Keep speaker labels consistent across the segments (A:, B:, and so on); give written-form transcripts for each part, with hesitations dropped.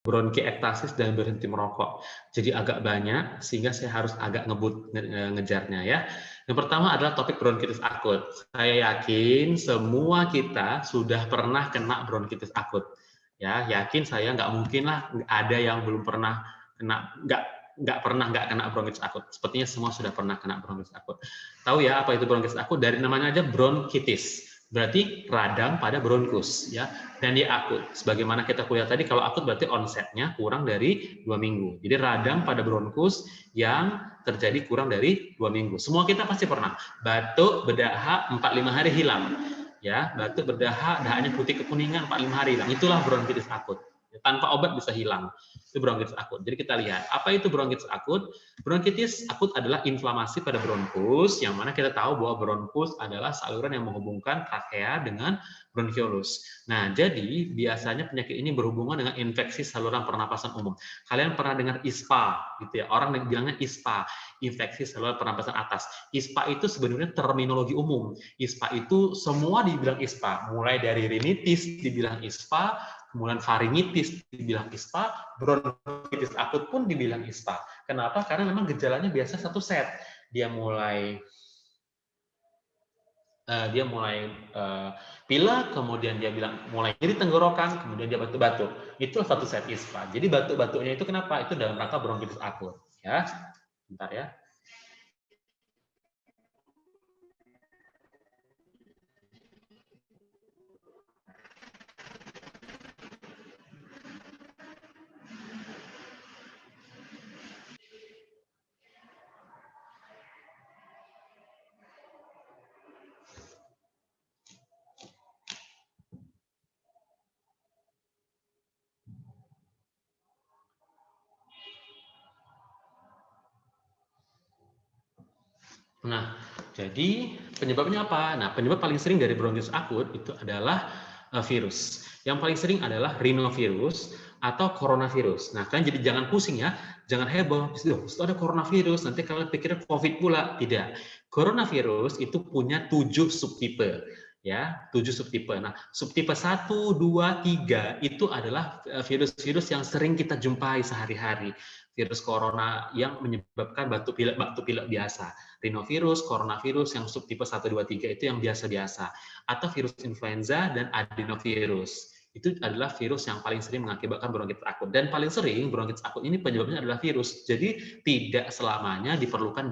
A: bronkiektasis dan berhenti merokok. Jadi agak banyak, sehingga saya harus agak ngebut ngejarnya ya. Yang pertama adalah topik bronkitis akut. Saya yakin semua kita sudah pernah kena bronkitis akut. Ya, yakin saya nggak mungkin lah ada yang belum pernah kena, nggak kena bronkitis akut. Sepertinya semua sudah pernah kena bronkitis akut. Tahu ya apa itu bronkitis akut? Dari namanya aja bronkitis. Berarti radang pada bronkus ya, dan dia akut. Sebagaimana kita kuliah tadi, kalau akut berarti onsetnya kurang dari 2 minggu. Jadi radang pada bronkus yang terjadi kurang dari 2 minggu. Semua kita pasti pernah. Batuk, berdahak, 4-5 hari hilang. Ya, batuk, berdahak, dahaknya putih kekuningan 4-5 hari hilang. Itulah bronkitis akut. Tanpa obat bisa hilang. Itu bronkitis akut. Jadi kita lihat, apa itu bronkitis akut? Bronkitis akut adalah inflamasi pada bronkus, yang mana kita tahu bahwa bronkus adalah saluran yang menghubungkan trakea dengan bronkiolus. Nah, jadi biasanya penyakit ini berhubungan dengan infeksi saluran pernapasan umum. Kalian pernah dengar ISPA, gitu ya? Orang bilangnya ISPA, infeksi saluran pernapasan atas. ISPA itu sebenarnya terminologi umum. ISPA itu semua dibilang ISPA, mulai dari rinitis dibilang ISPA, kemudian faringitis dibilang ISPA, bronkitis akut pun dibilang ISPA. Kenapa? Karena memang gejalanya biasa satu set. Dia mulai pilek, kemudian dia bilang mulai nyeri tenggorokan, kemudian dia batuk-batuk. Itu satu set ISPA. Jadi batuk-batuknya itu kenapa? Itu dalam rangka bronkitis akut. Ya, bentar ya. Nah, jadi penyebabnya apa? Nah, penyebab paling sering dari bronkitis akut itu adalah virus. Yang paling sering adalah rhinovirus atau coronavirus. Nah, kalian jadi jangan pusing ya, jangan heboh. Itu ada coronavirus, nanti kalian pikirnya COVID pula. Tidak. Coronavirus itu punya 7 subtipe. Ya, 7 subtipe. Nah, subtipe 1, 2, 3 itu adalah virus-virus yang sering kita jumpai sehari-hari. Virus corona yang menyebabkan batuk pilek biasa. Rhinovirus, coronavirus yang subtipe 1, 2, 3 itu yang biasa-biasa. Atau virus influenza dan adenovirus. Itu adalah virus yang paling sering mengakibatkan bronkitis akut. Dan paling sering bronkitis akut ini penyebabnya adalah virus. Jadi tidak selamanya diperlukan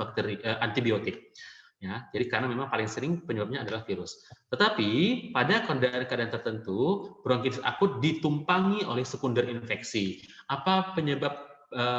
A: antibiotik. Ya, jadi karena memang paling sering penyebabnya adalah virus. Tetapi pada keadaan tertentu bronkitis akut ditumpangi oleh sekunder infeksi. Apa penyebab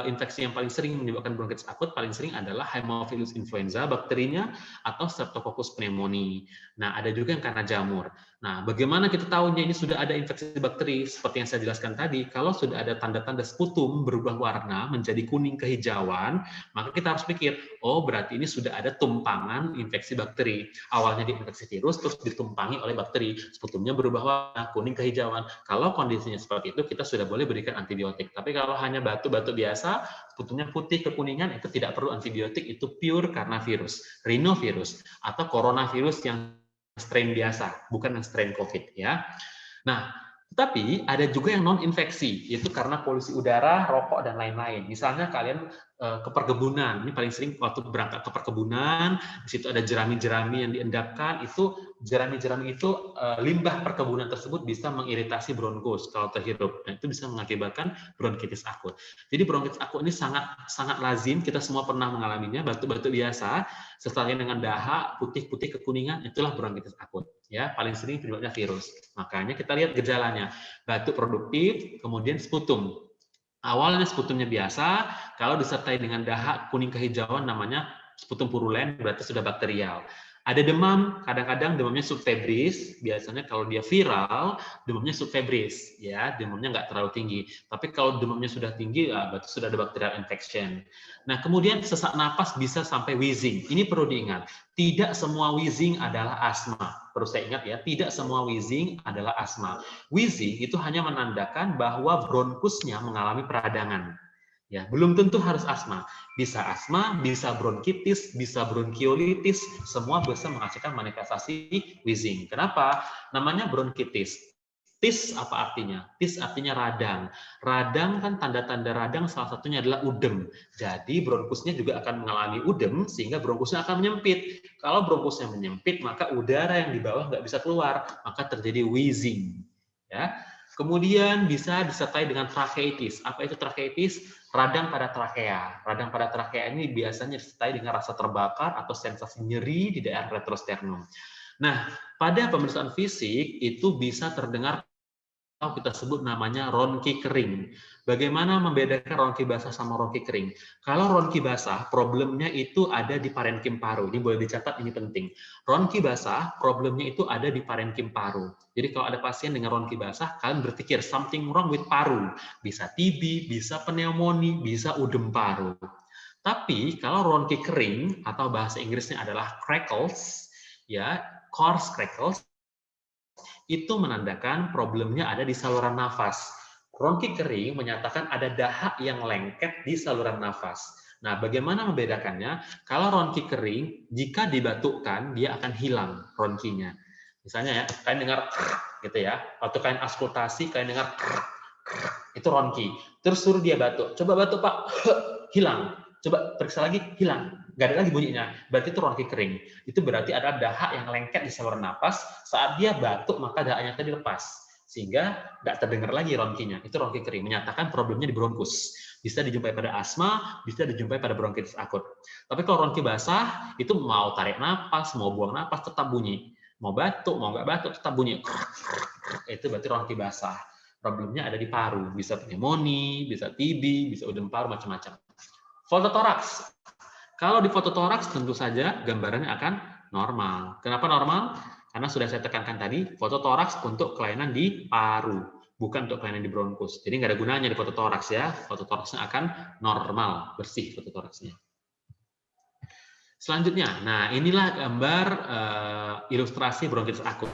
A: infeksi yang paling sering menyebabkan bronkitis akut? Paling sering adalah Haemophilus influenza bakterinya atau Streptococcus pneumoniae. Nah, ada juga yang karena jamur. Nah, bagaimana kita tahunya ini sudah ada infeksi bakteri? Seperti yang saya jelaskan tadi, kalau sudah ada tanda-tanda sputum berubah warna menjadi kuning kehijauan, maka kita harus pikir, oh berarti ini sudah ada tumpangan infeksi bakteri. Awalnya diinfeksi virus, terus ditumpangi oleh bakteri. Sputumnya berubah warna, kuning kehijauan. Kalau kondisinya seperti itu, kita sudah boleh berikan antibiotik. Tapi kalau hanya batuk-batuk biasa, sputumnya putih kekuningan, itu tidak perlu antibiotik, itu pure karena virus. Rhinovirus atau coronavirus yang strain biasa, bukan yang strain COVID ya. Nah, tetapi ada juga yang non-infeksi, yaitu karena polusi udara, rokok, dan lain-lain. Misalnya kalian ke perkebunan, ini paling sering waktu berangkat ke perkebunan, di situ ada jerami-jerami yang diendapkan, itu jerami-jerami itu limbah perkebunan tersebut bisa mengiritasi bronkus kalau terhirup, dan itu bisa mengakibatkan bronkitis akut. Jadi bronkitis akut ini sangat lazim, kita semua pernah mengalaminya, batuk-batuk biasa, setelahnya dengan dahak, putih-putih kekuningan, itulah bronkitis akut. Ya, paling sering penyebabnya virus. Makanya kita lihat gejalanya, batuk produktif, kemudian sputum. Awalnya sputumnya biasa, kalau disertai dengan dahak kuning kehijauan namanya sputum purulen, berarti sudah bakterial. Ada demam, kadang-kadang demamnya subfebris, biasanya kalau dia viral, demamnya subfebris, ya, demamnya nggak terlalu tinggi. Tapi kalau demamnya sudah tinggi, ya, berarti sudah ada bacterial infection. Nah, kemudian sesak napas bisa sampai wheezing. Ini perlu diingat, tidak semua wheezing adalah asma. Perlu saya ingat ya, tidak semua wheezing adalah asma. Wheezing itu hanya menandakan bahwa bronkusnya mengalami peradangan. Ya, belum tentu harus asma. Bisa asma, bisa bronkitis, bisa bronkiolitis, semua bisa menghasilkan manifestasi wheezing. Kenapa? Namanya bronkitis. TIS apa artinya? TIS artinya radang. Radang kan tanda-tanda radang salah satunya adalah udem. Jadi bronkusnya juga akan mengalami udem sehingga bronkusnya akan menyempit. Kalau bronkusnya menyempit maka udara yang di bawah nggak bisa keluar, maka terjadi wheezing. Ya. Kemudian bisa disertai dengan tracheitis. Apa itu tracheitis? Radang pada trakea. Radang pada trakea ini biasanya disertai dengan rasa terbakar atau sensasi nyeri di daerah retrosternum. Nah, pada pemeriksaan fisik itu bisa terdengar atau kita sebut namanya ronki kering. Bagaimana membedakan ronki basah sama ronki kering? Kalau ronki basah, problemnya itu ada di parenkim paru. Ini boleh dicatat, ini penting. Ronki basah, problemnya itu ada di parenkim paru. Jadi kalau ada pasien dengan ronki basah, kalian berpikir something wrong with paru. Bisa TB, bisa pneumonia, bisa udem paru. Tapi kalau ronki kering, atau bahasa Inggrisnya adalah crackles, ya, coarse crackles, itu menandakan problemnya ada di saluran nafas. Ronki kering menyatakan ada dahak yang lengket di saluran nafas. Nah, bagaimana membedakannya? Kalau ronki kering, jika dibatukkan, dia akan hilang ronkinya. Misalnya ya, kalian dengar gitu ya, waktu kalian auskultasi, kalian dengar itu ronki. Terus suruh dia batuk. Coba batuk, Pak. Hilang. Coba periksa lagi, hilang. Nggak ada lagi bunyinya. Berarti itu ronki kering. Itu berarti ada dahak yang lengket di saluran napas. Saat dia batuk, maka dahaknya tadi lepas. Sehingga nggak terdengar lagi ronkinya. Itu ronki kering. Menyatakan problemnya di bronkus. Bisa dijumpai pada asma, bisa dijumpai pada bronkitis akut. Tapi kalau ronki basah, itu mau tarik napas, mau buang napas, tetap bunyi. Mau batuk, mau nggak batuk, tetap bunyi. Itu berarti ronki basah. Problemnya ada di paru. Bisa pneumonia, bisa TB, bisa udem paru, macam-macam. Fototoraks. Kalau di fototoraks tentu saja gambarannya akan normal. Kenapa normal? Karena sudah saya tekankan tadi, fototoraks untuk kelainan di paru, bukan untuk kelainan di bronkus. Jadi nggak ada gunanya di fototoraks ya. Fototoraksnya akan normal, bersih fototoraksnya. Selanjutnya, nah inilah gambar ilustrasi bronkitis akut.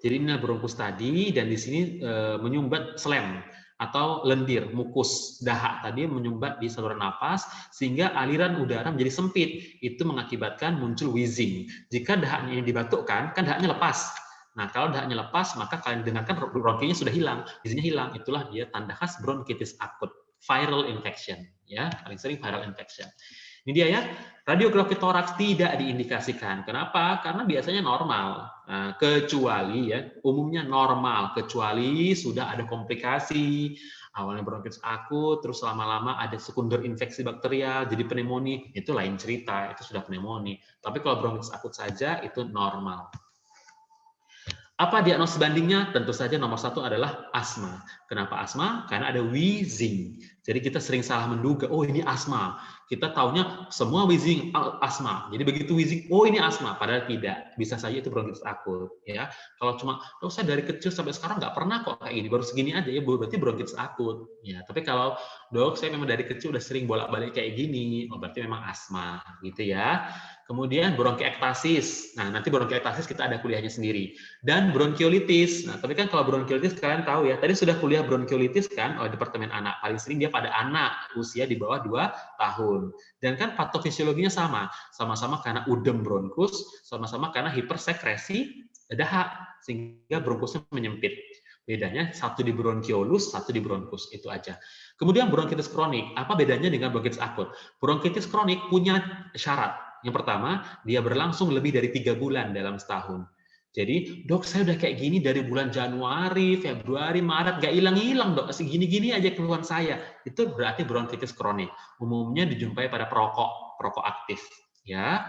A: Jadi ini bronkus tadi dan di sini menyumbat slem atau lendir, mukus, dahak tadi menyumbat di saluran napas sehingga aliran udara menjadi sempit. Itu mengakibatkan muncul wheezing. Jika dahaknya ini dibatukkan, kan dahaknya lepas. Nah, kalau dahaknya lepas, maka kalian dengarkan bronkinya sudah hilang, wheezingnya hilang. Itulah dia tanda khas bronkitis akut, viral infection. Ya, paling sering viral infection. Ini dia ya, radiografi toraks tidak diindikasikan. Kenapa? Karena biasanya normal. Nah, kecuali ya, umumnya normal, kecuali sudah ada komplikasi, awalnya bronkitis akut, terus lama-lama ada sekunder infeksi bakterial, jadi pneumonia, itu lain cerita, itu sudah pneumonia. Tapi kalau bronkitis akut saja, itu normal. Apa diagnosis bandingnya? Tentu saja nomor satu adalah asma. Kenapa asma? Karena ada wheezing. Jadi kita sering salah menduga, oh ini asma. Kita taunya semua wheezing asma. Jadi begitu wheezing, oh ini asma. Padahal tidak. Bisa saja itu bronkitis akut. Ya, kalau cuma, oh saya dari kecil sampai sekarang nggak pernah kok kayak gini, baru segini aja ya, berarti bronkitis akut. Ya, tapi kalau dok saya memang dari kecil udah sering bolak-balik kayak gini, oh berarti memang asma, gitu ya. Kemudian bronkiektasis. Nah, nanti bronkiektasis kita ada kuliahnya sendiri. Dan bronkiolitis. Nah, tapi kan kalau bronkiolitis kalian tahu ya, tadi sudah kuliah bronkiolitis kan oleh Departemen Anak. Paling sering dia pada anak usia di bawah 2 tahun. Dan kan patofisiologinya sama. Sama-sama karena udem bronkus, sama-sama karena hipersekresi dahak sehingga bronkusnya menyempit. Bedanya satu di bronkiolus, satu di bronkus, itu aja. Kemudian bronkitis kronik. Apa bedanya dengan bronkitis akut? Bronkitis kronik punya syarat. Yang pertama, dia berlangsung lebih dari 3 bulan dalam setahun. Jadi, dok saya udah kayak gini dari bulan Januari, Februari, Maret, nggak hilang-hilang dok, segini-gini aja keluhan saya. Itu berarti bronkitis kronik. Umumnya dijumpai pada perokok aktif. Ya.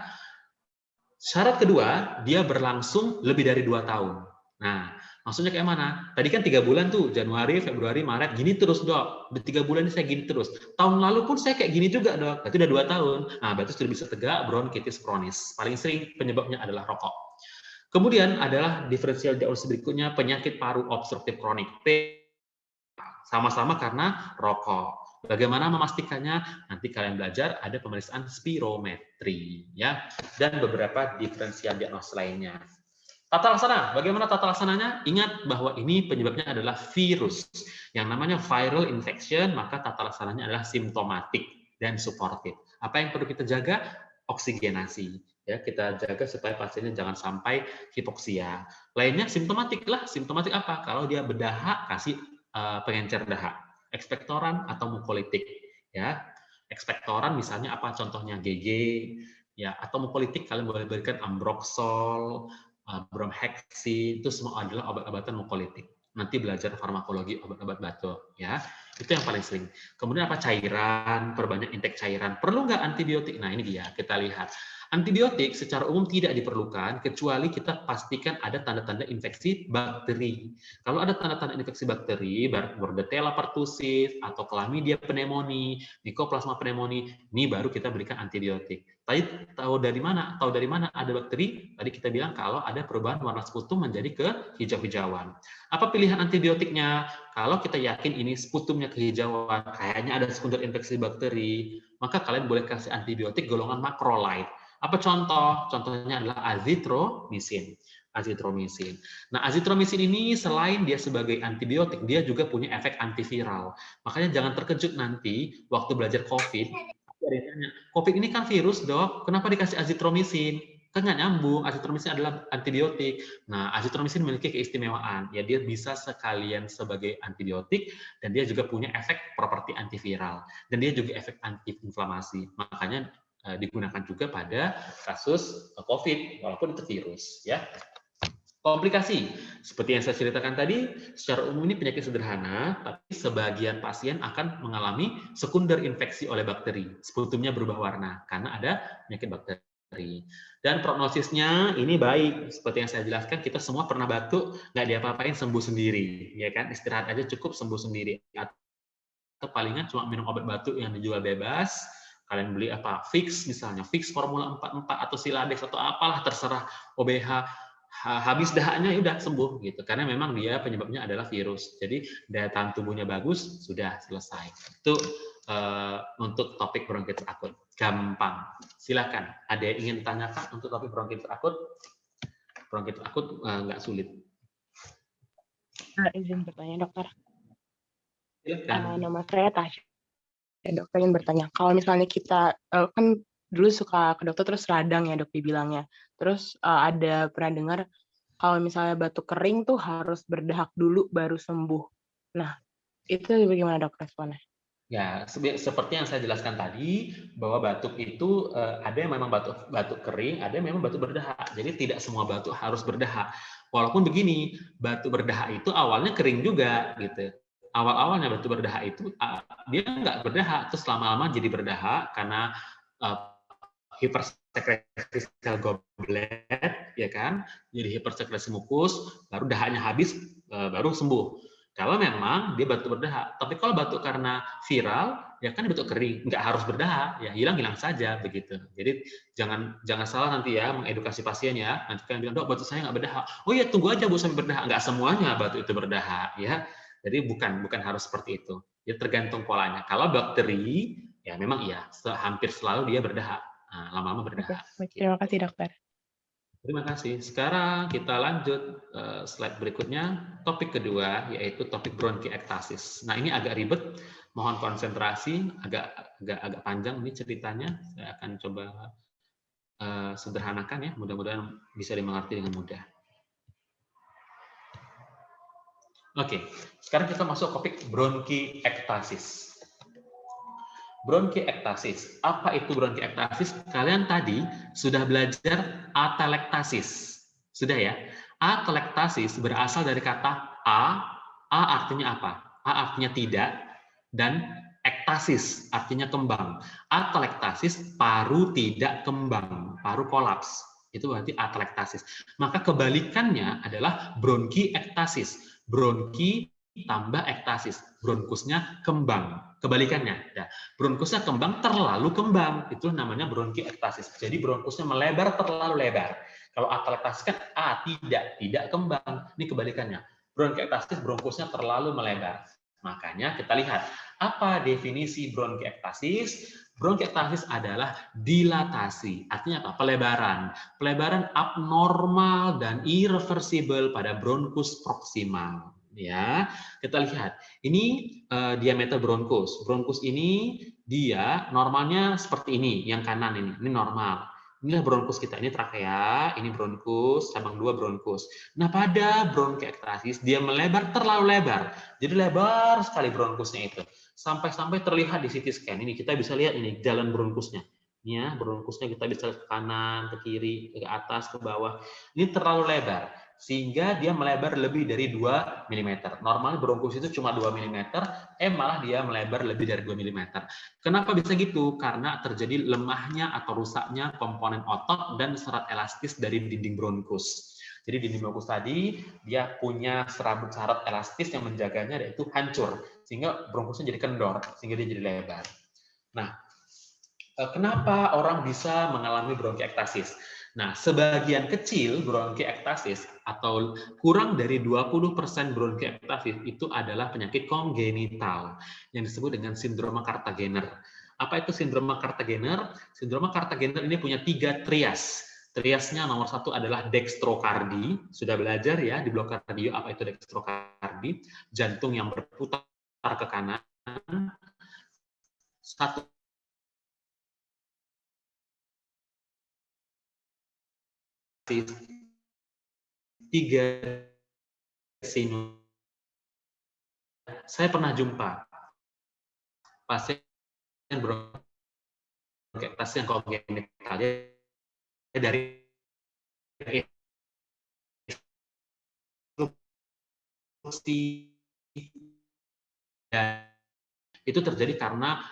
A: Syarat kedua, dia berlangsung lebih dari 2 tahun. Nah, maksudnya kayak mana? Tadi kan 3 bulan tuh, Januari, Februari, Maret, gini terus dok. Di 3 bulan ini saya gini terus. Tahun lalu pun saya kayak gini juga dok. Berarti udah 2 tahun. Nah, berarti sudah bisa tegak bronkitis kronis. Paling sering penyebabnya adalah rokok. Kemudian adalah diferensial diagnosis berikutnya, penyakit paru obstruktif kronik. Sama-sama karena rokok. Bagaimana memastikannya? Nanti kalian belajar ada pemeriksaan spirometri ya, dan beberapa diferensial diagnosis lainnya. Tata laksana, bagaimana tata laksananya? Ingat bahwa ini penyebabnya adalah virus. Yang namanya viral infection, maka tata laksananya adalah simptomatik dan suportif. Apa yang perlu kita jaga? Oksigenasi. Ya, kita jaga supaya pasiennya jangan sampai hipoksia. Lainnya simptomatik lah. Simptomatik apa? Kalau dia berdahak, kasih pengencer dahak, ekspektoran atau mukolitik. Ya, ekspektoran misalnya apa? Contohnya GG, ya, atau mukolitik kalian boleh berikan ambroxol, bromhexin, itu semua adalah obat-obatan mukolitik. Nanti belajar farmakologi obat-obat batuk, ya. Itu yang paling sering. Kemudian apa? Cairan, perbanyak intake cairan. Perlu nggak antibiotik? Nah, ini dia, kita lihat. Antibiotik secara umum tidak diperlukan kecuali kita pastikan ada tanda-tanda infeksi bakteri. Kalau ada tanda-tanda infeksi bakteri, Bordetella pertussis atau Chlamydia pneumoniae, Mycoplasma pneumoniae, ini baru kita berikan antibiotik. Tadi tahu dari mana? Tahu dari mana ada bakteri? Tadi kita bilang kalau ada perubahan warna sputum menjadi kehijau-hijauan. Apa pilihan antibiotiknya? Kalau kita yakin ini sputumnya kehijauan, kayaknya ada sekunder infeksi bakteri, maka kalian boleh kasih antibiotik golongan makrolide. Apa contoh? Contohnya adalah azitromisin. Azitromisin. Nah, azitromisin ini selain dia sebagai antibiotik, dia juga punya efek antiviral. Makanya jangan terkejut nanti waktu belajar COVID, ada yang tanya, COVID ini kan virus, dok, kenapa dikasih azitromisin? Kan nggak nyambung, azitromisin adalah antibiotik. Nah, azitromisin memiliki keistimewaan, ya dia bisa sekalian sebagai antibiotik, dan dia juga punya efek properti antiviral, dan dia juga efek antiinflamasi. Makanya digunakan juga pada kasus COVID, walaupun itu virus. Ya. Komplikasi, seperti yang saya ceritakan tadi, secara umum ini penyakit sederhana, tapi sebagian pasien akan mengalami sekunder infeksi oleh bakteri. Sputumnya berubah warna, karena ada penyakit bakteri. Dan prognosisnya ini baik, seperti yang saya jelaskan, kita semua pernah batuk, nggak diapa-apain, sembuh sendiri. Ya kan? Istirahat aja cukup, sembuh sendiri. Atau palingan cuma minum obat batuk yang dijual bebas, kalian beli apa? Fix misalnya, Fix Formula 44 atau Siladex atau apalah terserah OBH, habis dahaknya ya udah sembuh gitu. Karena memang dia penyebabnya adalah virus. Jadi daya tahan tubuhnya bagus, sudah selesai. Itu untuk topik bronkitis akut. Gampang. Silakan. Ada yang ingin tanyakan untuk topik bronkitis akut? Bronkitis akut nggak sulit.
B: Izin bertanya, dokter.
A: Silakan.
B: Nama saya Tasya. Dokter ingin bertanya, kalau misalnya kita kan dulu suka ke dokter terus radang ya dok dibilangnya. Terus ada pernah dengar kalau misalnya batuk kering tuh harus berdahak dulu baru sembuh. Nah, itu bagaimana dok responnya?
A: Ya, seperti yang saya jelaskan tadi, bahwa batuk itu ada yang memang batuk kering, ada yang memang batuk berdahak. Jadi tidak semua batuk harus berdahak. Walaupun begini, batuk berdahak itu awalnya kering juga, gitu. Awal-awalnya batuk berdahak itu dia nggak berdahak, terus lama-lama jadi berdahak karena hipersekresi sel goblet, ya kan? Jadi hipersekresi mukus, baru dahaknya habis, baru sembuh. Kalau memang dia batuk berdahak, tapi kalau batuk karena viral, ya kan batuk kering, nggak harus berdahak, ya hilang saja begitu. Jadi jangan salah nanti ya mengedukasi pasien ya. Nanti kalian bilang, dok batuk saya nggak berdahak. Oh ya tunggu aja bu sampai berdahak. Nggak semuanya batuk itu berdahak ya. Jadi bukan harus seperti itu. Ya tergantung polanya. Kalau bakteri, ya memang iya, hampir selalu dia berdahak. Nah, lama-lama berdahak.
B: Oke, terima kasih dokter.
A: Terima kasih. Sekarang kita lanjut slide berikutnya, topik kedua yaitu topik bronkiektasis. Nah ini agak ribet, mohon konsentrasi, agak panjang ini ceritanya. Saya akan coba sederhanakan ya, mudah-mudahan bisa dimengerti dengan mudah. Oke, sekarang kita masuk topik bronkiektasis. Bronkiektasis. Apa itu bronkiektasis? Kalian tadi sudah belajar atelektasis. Sudah ya? Atelektasis berasal dari kata A. A artinya apa? A artinya tidak, dan ektasis artinya kembang. Atelektasis paru tidak kembang, paru kolaps. Itu berarti atelektasis. Maka kebalikannya adalah bronkiektasis. Bronki tambah ektasis, bronkusnya kembang. Kebalikannya, ya. Bronkusnya kembang terlalu kembang, itu namanya bronkiektasis. Jadi bronkusnya melebar terlalu lebar. Kalau atelektasis kan tidak kembang. Ini kebalikannya. Bronkiektasis bronkusnya terlalu melebar. Makanya kita lihat apa definisi bronkiektasis. Bronkiektasis adalah dilatasi, artinya apa? Pelebaran. Pelebaran abnormal dan irreversibel pada bronkus proksimal. Ya, kita lihat. Ini diameter bronkus. Bronkus ini dia normalnya seperti ini, yang kanan ini normal. Inilah bronkus kita, ini trakea, ini bronkus, cabang 2 bronkus. Nah, pada bronkiektasis dia melebar terlalu lebar. Jadi lebar sekali bronkusnya itu. Sampai-sampai terlihat di CT scan. Ini kita bisa lihat ini jalan bronkusnya. Ini ya, bronkusnya kita bisa lihat ke kanan, ke kiri, ke atas, ke bawah. Ini terlalu lebar sehingga dia melebar lebih dari 2 mm. Normal bronkus itu cuma 2 mm, malah dia melebar lebih dari 2 mm. Kenapa bisa gitu? Karena terjadi lemahnya atau rusaknya komponen otot dan serat elastis dari dinding bronkus. Jadi dinding bronkus tadi dia punya serabut serat elastis yang menjaganya, yaitu hancur sehingga bronkusnya jadi kendor, sehingga dia jadi lebar. Nah, kenapa orang bisa mengalami bronkiektasis? Nah, sebagian kecil bronkiektasis atau kurang dari 20% bronkiektasis itu adalah penyakit kongenital yang disebut dengan sindroma Kartagener. Apa itu sindroma Kartagener? Sindroma Kartagener ini punya 3 trias. Triasnya nomor 1 adalah dextrokardi. Sudah belajar ya di blok kardio apa itu dextrokardi? Jantung yang berputar ke kanan. Satu tiga sinus. Saya pernah jumpa pasien bronkiektasis yang kongenital dari instruksi, dan itu terjadi karena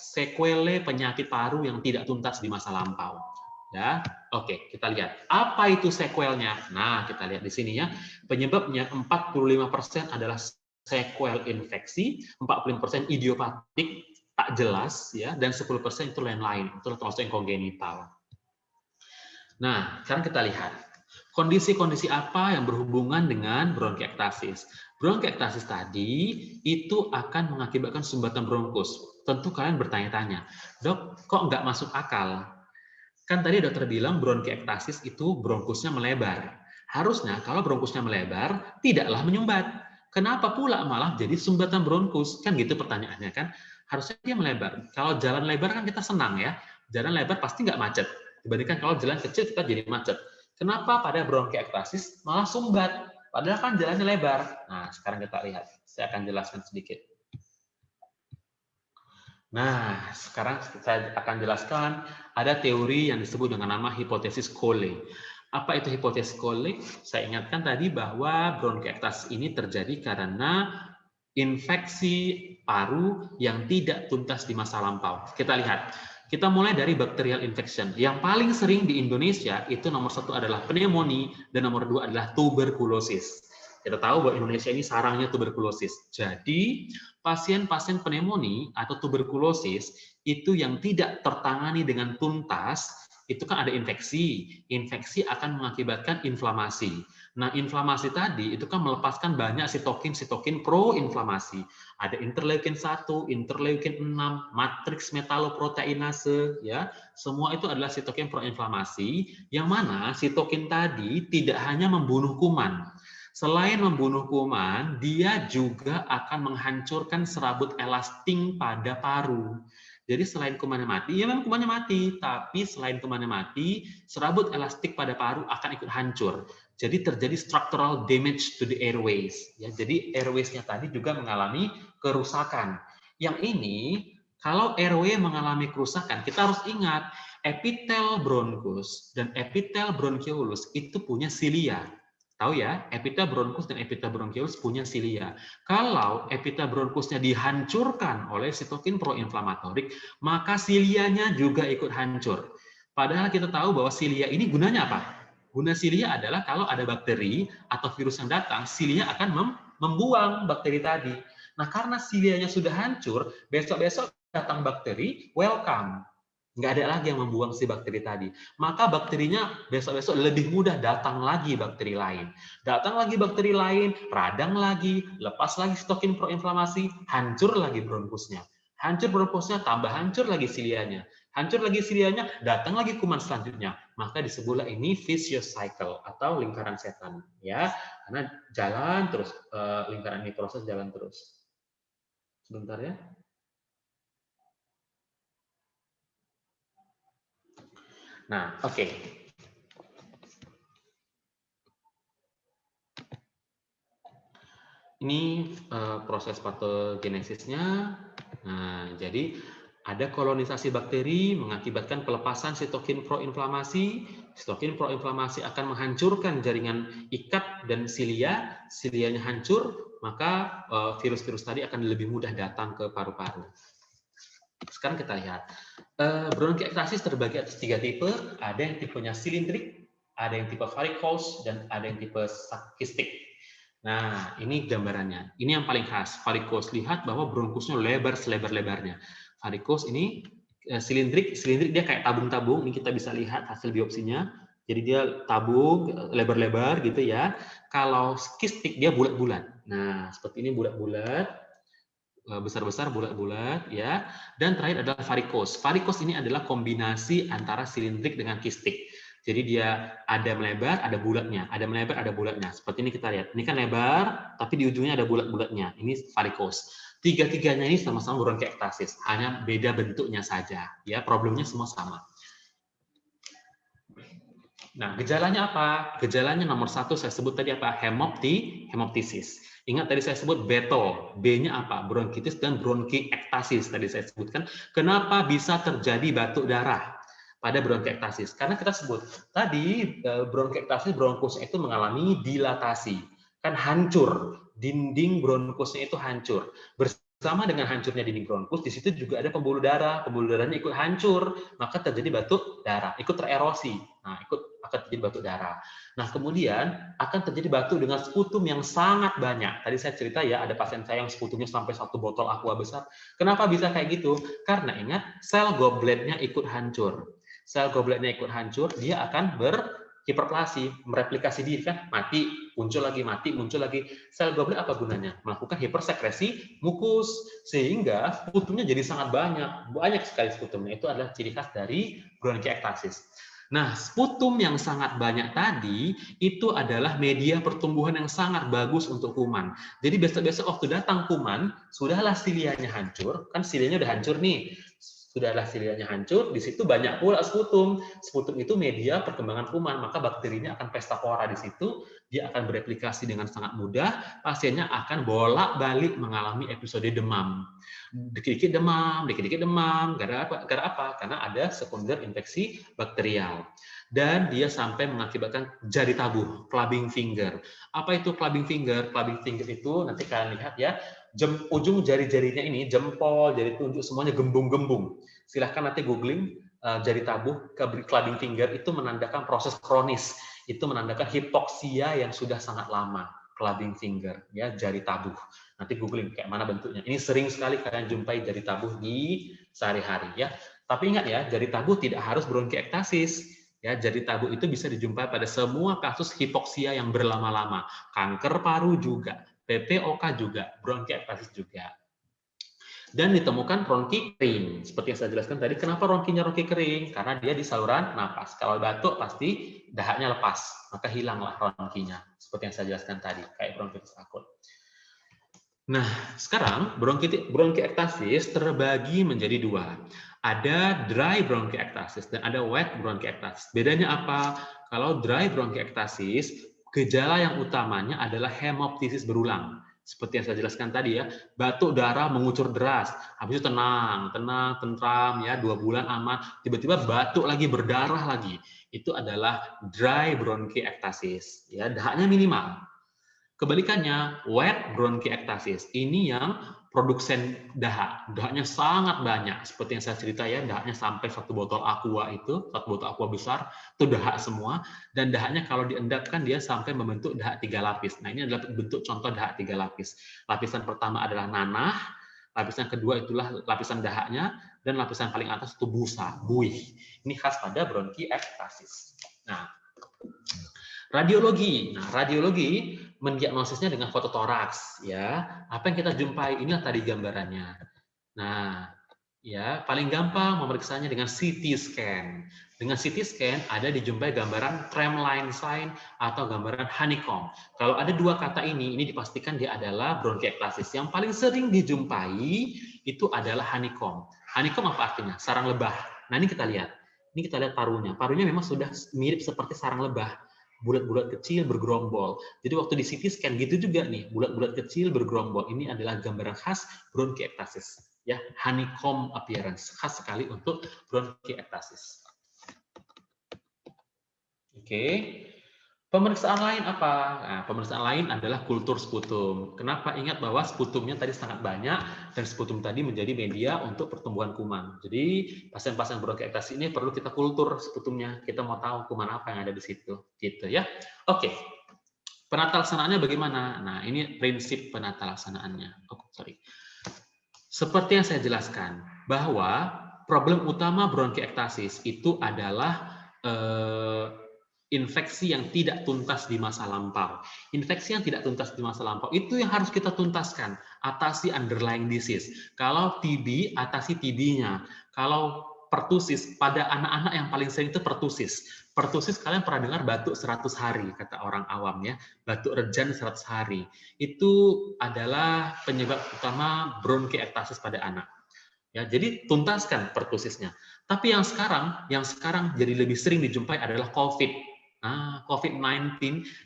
A: sequelae penyakit paru yang tidak tuntas di masa lampau. Ya, oke, kita lihat apa itu sequelnya. Nah, kita lihat di sini ya, penyebabnya 45% adalah sequel infeksi, 45% idiopatik tak jelas ya, dan 10% itu lain-lain, itu termasuk yang kongenital. Nah, sekarang kita lihat kondisi-kondisi apa yang berhubungan dengan bronkiektasis. Bronkiektasis tadi itu akan mengakibatkan sumbatan bronkus. Tentu kalian bertanya-tanya, dok, kok nggak masuk akal? Kan tadi dokter bilang bronkiektasis itu bronkusnya melebar. Harusnya kalau bronkusnya melebar, tidaklah menyumbat. Kenapa pula malah jadi sumbatan bronkus? Kan gitu pertanyaannya kan. Harusnya dia melebar. Kalau jalan lebar kan kita senang ya. Jalan lebar pasti nggak macet. Dibandingkan kalau jalan kecil kita jadi macet. Kenapa pada bronkiektasis malah sumbat? Padahal kan jalannya lebar. Nah, sekarang kita lihat. Saya akan jelaskan sedikit. Nah, sekarang saya akan jelaskan ada teori yang disebut dengan nama hipotesis Cole. Apa itu hipotesis Cole? Saya ingatkan tadi bahwa bronkiektasis ini terjadi karena infeksi paru yang tidak tuntas di masa lampau. Kita lihat, kita mulai dari bacterial infection. Yang paling sering di Indonesia itu nomor 1 adalah pneumonia dan nomor 2 adalah tuberkulosis. Kita tahu bahwa Indonesia ini sarangnya tuberkulosis. Jadi, pasien-pasien pneumonia atau tuberkulosis itu yang tidak tertangani dengan tuntas, itu kan ada infeksi. Infeksi akan mengakibatkan inflamasi. Nah, inflamasi tadi itu kan melepaskan banyak sitokin pro-inflamasi. Ada interleukin 1, interleukin 6, matriks metaloproteinase, ya. Semua itu adalah sitokin pro-inflamasi, yang mana sitokin tadi tidak hanya membunuh kuman. Selain membunuh kuman, dia juga akan menghancurkan serabut elastin pada paru. Jadi selain kumannya mati, ya memang kumannya mati, tapi selain kumannya mati, serabut elastik pada paru akan ikut hancur. Jadi terjadi structural damage to the airways. Ya, jadi airways-nya tadi juga mengalami kerusakan. Yang ini, kalau airway mengalami kerusakan, kita harus ingat, epitel bronkus dan epitel bronchiolus itu punya silia. Tahu ya, epitel bronkus dan epitel bronchiolus punya silia. Kalau epitel bronkusnya dihancurkan oleh sitokin proinflamatorik, maka silianya juga ikut hancur. Padahal kita tahu bahwa silia ini gunanya apa? Guna silia adalah kalau ada bakteri atau virus yang datang, silia akan membuang bakteri tadi. Nah, karena silianya sudah hancur, besok-besok datang bakteri, welcome. Nggak ada lagi yang membuang si bakteri tadi. Maka bakterinya besok-besok lebih mudah datang lagi bakteri lain. Datang lagi bakteri lain, radang lagi, lepas lagi sitokin proinflamasi, hancur lagi bronkusnya. Hancur bronkusnya, tambah hancur lagi silianya. Hancur lagi silianya, datang lagi kuman selanjutnya. Maka disebutlah ini vicious cycle atau lingkaran setan. Ya, karena jalan terus, lingkaran ini proses jalan terus. Sebentar ya. Nah, oke. Ini proses patogenesisnya. Nah, jadi ada kolonisasi bakteri mengakibatkan pelepasan sitokin proinflamasi. Sitokin proinflamasi akan menghancurkan jaringan ikat dan silia. Silianya hancur, maka virus-virus tadi akan lebih mudah datang ke paru-paru. Sekarang kita lihat. Bronkiektasis terbagi atas 3 tipe. Ada yang tipenya silindrik, ada yang tipe varicose, dan ada yang tipe kistik. Nah, ini gambarannya. Ini yang paling khas. Varicose, lihat bahwa bronkusnya lebar selebar-lebarnya. Varicose ini silindrik dia kayak tabung-tabung. Ini kita bisa lihat hasil biopsinya. Jadi dia tabung lebar-lebar gitu ya. Kalau kistik dia bulat-bulat. Nah, seperti ini bulat-bulat, besar-besar bulat-bulat ya. Dan terakhir adalah varicose. Varicose ini adalah kombinasi antara silindrik dengan kistik. Jadi dia ada melebar, ada bulatnya, ada melebar, ada bulatnya. Seperti ini kita lihat. Ini kan lebar, tapi di ujungnya ada bulat-bulatnya. Ini varicose. Tiga-tiganya ini sama-sama bronkiektasis, hanya beda bentuknya saja. Ya, problemnya semua sama. Nah, gejalanya apa? Gejalanya nomor 1 saya sebut tadi apa? Hemoptisis. Ingat tadi saya sebut beto. B-nya apa? Bronkitis dan bronkiektasis tadi saya sebutkan. Kenapa bisa terjadi batuk darah pada bronkiektasis? Karena kita sebut tadi bronkiektasis, bronkusnya itu mengalami dilatasi. Kan hancur, dinding bronkusnya itu hancur. Bersama dengan hancurnya dinding bronkus, di situ juga ada pembuluh darah. Pembuluh darahnya ikut hancur, maka terjadi batuk darah, ikut tererosi. Nah, akan terjadi batuk darah. Nah, kemudian akan terjadi batuk dengan sputum yang sangat banyak. Tadi saya cerita ya, ada pasien saya yang sputumnya sampai 1 botol aqua besar. Kenapa bisa kayak gitu? Karena ingat, sel gobletnya ikut hancur. Sel gobletnya ikut hancur, dia akan berhiperplasi, mereplikasi diri kan, mati, muncul lagi, mati, muncul lagi. Sel goblet apa gunanya? Melakukan hipersekresi mukus, sehingga sputumnya jadi sangat banyak sekali sputumnya. Itu adalah ciri khas dari bronkiektasis. Nah, sputum yang sangat banyak tadi itu adalah media pertumbuhan yang sangat bagus untuk kuman. Jadi besok-besok waktu datang kuman, sudahlah silianya hancur, kan silianya udah hancur nih. Sudahlah silianya hancur, di situ banyak pula sputum. Sputum itu media perkembangan kuman, maka bakterinya akan pesta pora di situ, dia akan bereplikasi dengan sangat mudah, pasiennya akan bolak-balik mengalami episode demam. Dikit-dikit demam, gara apa? Karena ada sekunder infeksi bakterial. Dan dia sampai mengakibatkan jari tabuh, clubbing finger. Apa itu clubbing finger? Clubbing finger itu nanti kalian lihat ya, ujung jari-jarinya ini, jempol, jari tunjuk, semuanya gembung-gembung. Silahkan nanti googling jari tabuh, clubbing finger itu menandakan proses kronis. Itu menandakan hipoksia yang sudah sangat lama. Clubbing finger, ya, jari tabuh. Nanti googling kayak mana bentuknya. Ini sering sekali kalian jumpai jari tabuh di sehari-hari ya. Tapi ingat ya, jari tabuh tidak harus bronkiektasis. Ya, jari tabuh itu bisa dijumpai pada semua kasus hipoksia yang berlama-lama. Kanker paru juga, PPOK juga, bronkiektasis juga. Dan ditemukan ronki kering. Seperti yang saya jelaskan tadi, kenapa ronkinya ronki kering? Karena dia di saluran napas. Kalau batuk pasti dahaknya lepas, maka hilanglah ronkinya. Seperti yang saya jelaskan tadi, kayak bronkitis akut. Nah, sekarang bronkiektasis terbagi menjadi 2. Ada dry bronkiektasis dan ada wet bronkiektasis. Bedanya apa? Kalau dry bronkiektasis, gejala yang utamanya adalah hemoptisis berulang. Seperti yang saya jelaskan tadi ya, batuk darah mengucur deras, habis itu tenang, tentram ya, 2 bulan aman, tiba-tiba batuk lagi, berdarah lagi. Itu adalah dry bronkiektasis, ya, dahaknya minimal. Kebalikannya, wet bronkiektasis. Ini yang produsen dahak. Dahaknya sangat banyak. Seperti yang saya cerita ya, dahaknya sampai 1 botol aqua itu, 1 botol aqua besar, itu dahak semua. Dan dahaknya kalau diendapkan, dia sampai membentuk dahak 3 lapis. Nah, ini adalah bentuk contoh dahak 3 lapis. Lapisan pertama adalah nanah, lapisan kedua itulah lapisan dahaknya, dan lapisan paling atas itu busa, buih. Ini khas pada bronkiektasis. Nah, radiologi. Nah, radiologi mendiagnosisnya dengan fototoraks, ya. Apa yang kita jumpai inilah tadi gambarannya. Nah, ya, paling gampang memeriksanya dengan CT scan. Dengan CT scan ada dijumpai gambaran tramline sign atau gambaran honeycomb. Kalau ada 2 kata ini dipastikan dia adalah bronkiektasis. Yang paling sering dijumpai itu adalah honeycomb. Honeycomb apa artinya? Sarang lebah. Nah, ini kita lihat. Ini kita lihat parunya. Parunya memang sudah mirip seperti sarang lebah. Bulat-bulat kecil bergerombol. Jadi waktu di CT scan gitu juga nih, bulat-bulat kecil bergerombol. Ini adalah gambaran khas bronkiektasis. Ya, honeycomb appearance. Khas sekali untuk bronkiektasis. Oke. Pemeriksaan lain apa? Nah, pemeriksaan lain adalah kultur sputum. Kenapa? Ingat bahwa sputumnya tadi sangat banyak dan sputum tadi menjadi media untuk pertumbuhan kuman. Jadi pasien-pasien bronkiektasis ini perlu kita kultur sputumnya. Kita mau tahu kuman apa yang ada di situ, gitu ya. Oke. Penata laksanaannya bagaimana? Nah, ini prinsip penata laksanaannya. Oh, sorry. Seperti yang saya jelaskan bahwa problem utama bronkiektasis itu adalah infeksi yang tidak tuntas di masa lampau. Infeksi yang tidak tuntas di masa lampau itu yang harus kita tuntaskan, atasi underlying disease. Kalau TB, atasi TB-nya. Kalau pertusis, pada anak-anak yang paling sering itu pertusis. Pertusis kalian pernah dengar batuk 100 hari, kata orang awam ya. Batuk rejan 100 hari. Itu adalah penyebab utama bronkiektasis pada anak. Ya, jadi tuntaskan pertusisnya. Tapi yang sekarang jadi lebih sering dijumpai adalah COVID. Nah, COVID-19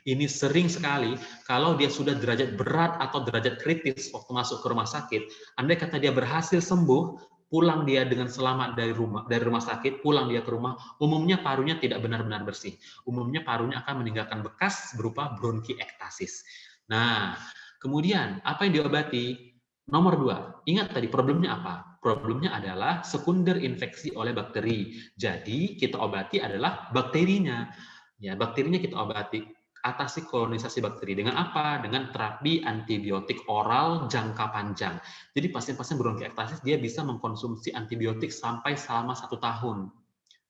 A: ini sering sekali kalau dia sudah derajat berat atau derajat kritis waktu masuk ke rumah sakit, andai kata dia berhasil sembuh, pulang dia dengan selamat dari rumah sakit, pulang dia ke rumah, umumnya parunya tidak benar-benar bersih. Umumnya parunya akan meninggalkan bekas berupa bronkiektasis. Nah, kemudian apa yang diobati? Nomor 2, ingat tadi problemnya apa? Problemnya adalah sekunder infeksi oleh bakteri. Jadi kita obati adalah bakterinya. Ya, bakterinya kita obati, atasi kolonisasi bakteri. Dengan apa? Dengan terapi antibiotik oral jangka panjang. Jadi pasien-pasien bronkiektasis dia bisa mengkonsumsi antibiotik sampai selama 1 tahun.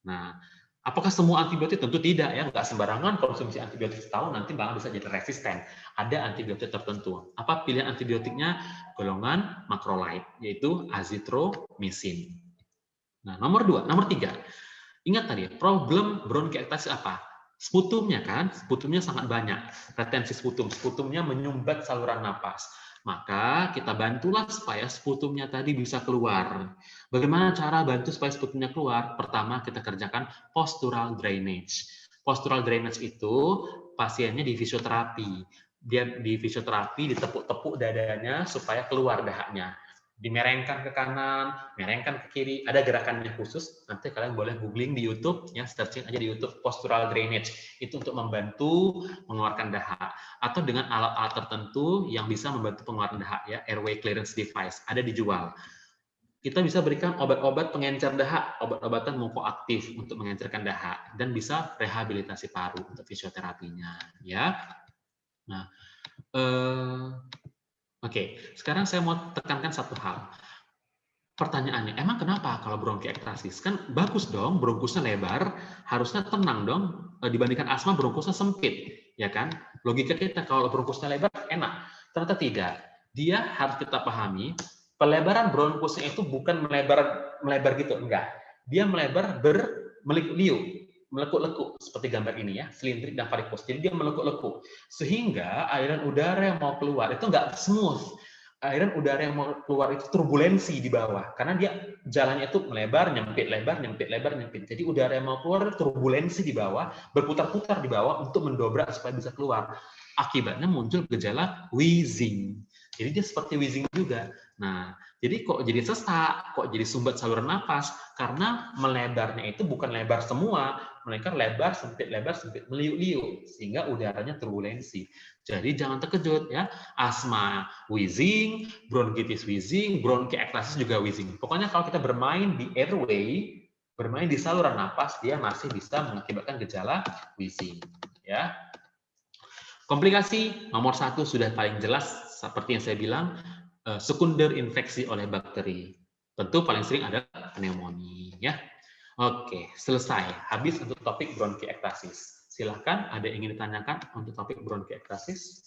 A: Nah, apakah semua antibiotik? Tentu tidak ya, nggak sembarangan konsumsi antibiotik setahun nanti malah bisa jadi resisten. Ada antibiotik tertentu. Apa pilihan antibiotiknya? Golongan macrolide, yaitu azithromycin. Nah, nomor 3. Ingat tadi, problem bronkiektasis apa? Sputumnya kan, sputumnya sangat banyak. Retensi sputum, sputumnya menyumbat saluran napas. Maka kita bantulah supaya sputumnya tadi bisa keluar. Bagaimana cara bantu supaya sputumnya keluar? Pertama, kita kerjakan postural drainage. Postural drainage itu pasiennya di fisioterapi. Dia di fisioterapi, ditepuk-tepuk dadanya supaya keluar dahaknya. Dimerengkan ke kanan, merengkan ke kiri, ada gerakannya khusus. Nanti kalian boleh googling di YouTube, ya searching aja di YouTube postural drainage. Itu untuk membantu mengeluarkan dahak, atau dengan alat-alat tertentu yang bisa membantu pengeluaran dahak, ya airway clearance device, ada dijual. Kita bisa berikan obat-obat pengencer dahak, obat-obatan mukoaktif untuk mengencerkan dahak, dan bisa rehabilitasi paru untuk fisioterapinya, ya. Nah, Oke, sekarang saya mau tekankan satu hal. Pertanyaannya, emang kenapa kalau bronkiektasis? Kan bagus dong, bronkusnya lebar, harusnya tenang dong, dibandingkan asma bronkusnya sempit, ya kan? Logika kita kalau bronkusnya lebar enak, ternyata tidak. Dia harus kita pahami, pelebaran bronkusnya itu bukan melebar gitu, enggak. Dia melebar melekuk-liuk, melekuk-lekuk seperti gambar ini ya, silindrik dan varicose. Jadi dia melekuk-lekuk sehingga aliran udara yang mau keluar itu enggak smooth. Aliran udara yang mau keluar itu turbulensi di bawah karena dia jalannya itu melebar, nyempit, lebar, nyempit, lebar, nyempit. Jadi udara yang mau keluar turbulensi di bawah, berputar-putar di bawah untuk mendobrak supaya bisa keluar. Akibatnya muncul gejala wheezing. Jadi dia seperti wheezing juga. Nah, jadi kok jadi sesak, kok jadi sumbat saluran napas? Karena melebarnya itu bukan lebar semua, melainkan lebar, sempit, meliuk-liuk, sehingga udaranya turbulensi. Jadi jangan terkejut ya, asma wheezing, bronkitis wheezing, bronkiektasis juga wheezing. Pokoknya kalau kita bermain di airway, bermain di saluran napas, dia masih bisa mengakibatkan gejala wheezing. Ya. Komplikasi nomor 1 sudah paling jelas, seperti yang saya bilang, sekunder infeksi oleh bakteri. Tentu paling sering ada pneumonia. Ya. Oke, selesai. Habis untuk topik bronkiektasis. Silahkan, ada yang ingin ditanyakan untuk topik bronkiektasis?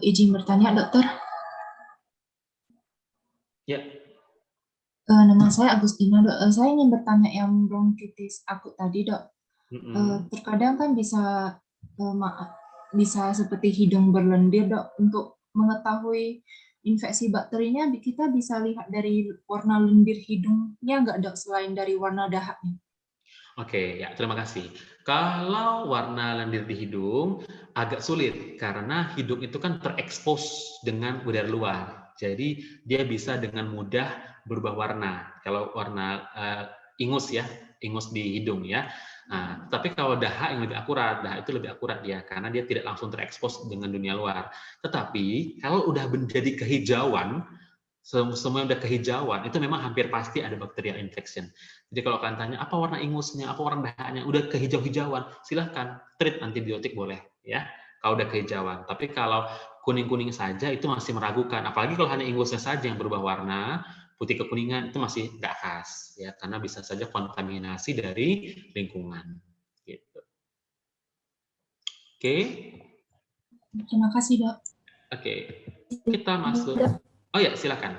C: Izin bertanya, dokter.
A: Ya.
C: Nama saya Agustina, dok. Saya ingin bertanya yang bronkitis akut tadi, dok. Terkadang kan bisa seperti hidung berlendir, dok. Untuk mengetahui infeksi bakterinya kita bisa lihat dari warna lendir hidungnya nggak dok, selain dari warna dahaknya?
A: Oke, ya terima kasih. Kalau warna lendir di hidung agak sulit karena hidung itu kan terekspos dengan udara luar. Jadi dia bisa dengan mudah berubah warna. Kalau warna ingus ya, ingus di hidung ya. Nah, tapi kalau dahak yang lebih akurat, dahak itu lebih akurat dia karena dia tidak langsung terekspos dengan dunia luar. Tetapi kalau udah menjadi kehijauan, semua yang udah kehijauan itu memang hampir pasti ada bacterial infection. Jadi kalau kalian tanya apa warna ingusnya, apa warna dahaknya, udah kehijau-hijauan, silahkan treat antibiotik boleh ya. Kalau udah kehijauan. Tapi kalau kuning-kuning saja itu masih meragukan. Apalagi kalau hanya ingusnya saja yang berubah warna, putih kekuningan itu masih nggak khas ya, karena bisa saja kontaminasi dari lingkungan. Gitu. Oke.
C: Terima kasih dok.
A: Oke. Kita masuk. Oh ya, silakan.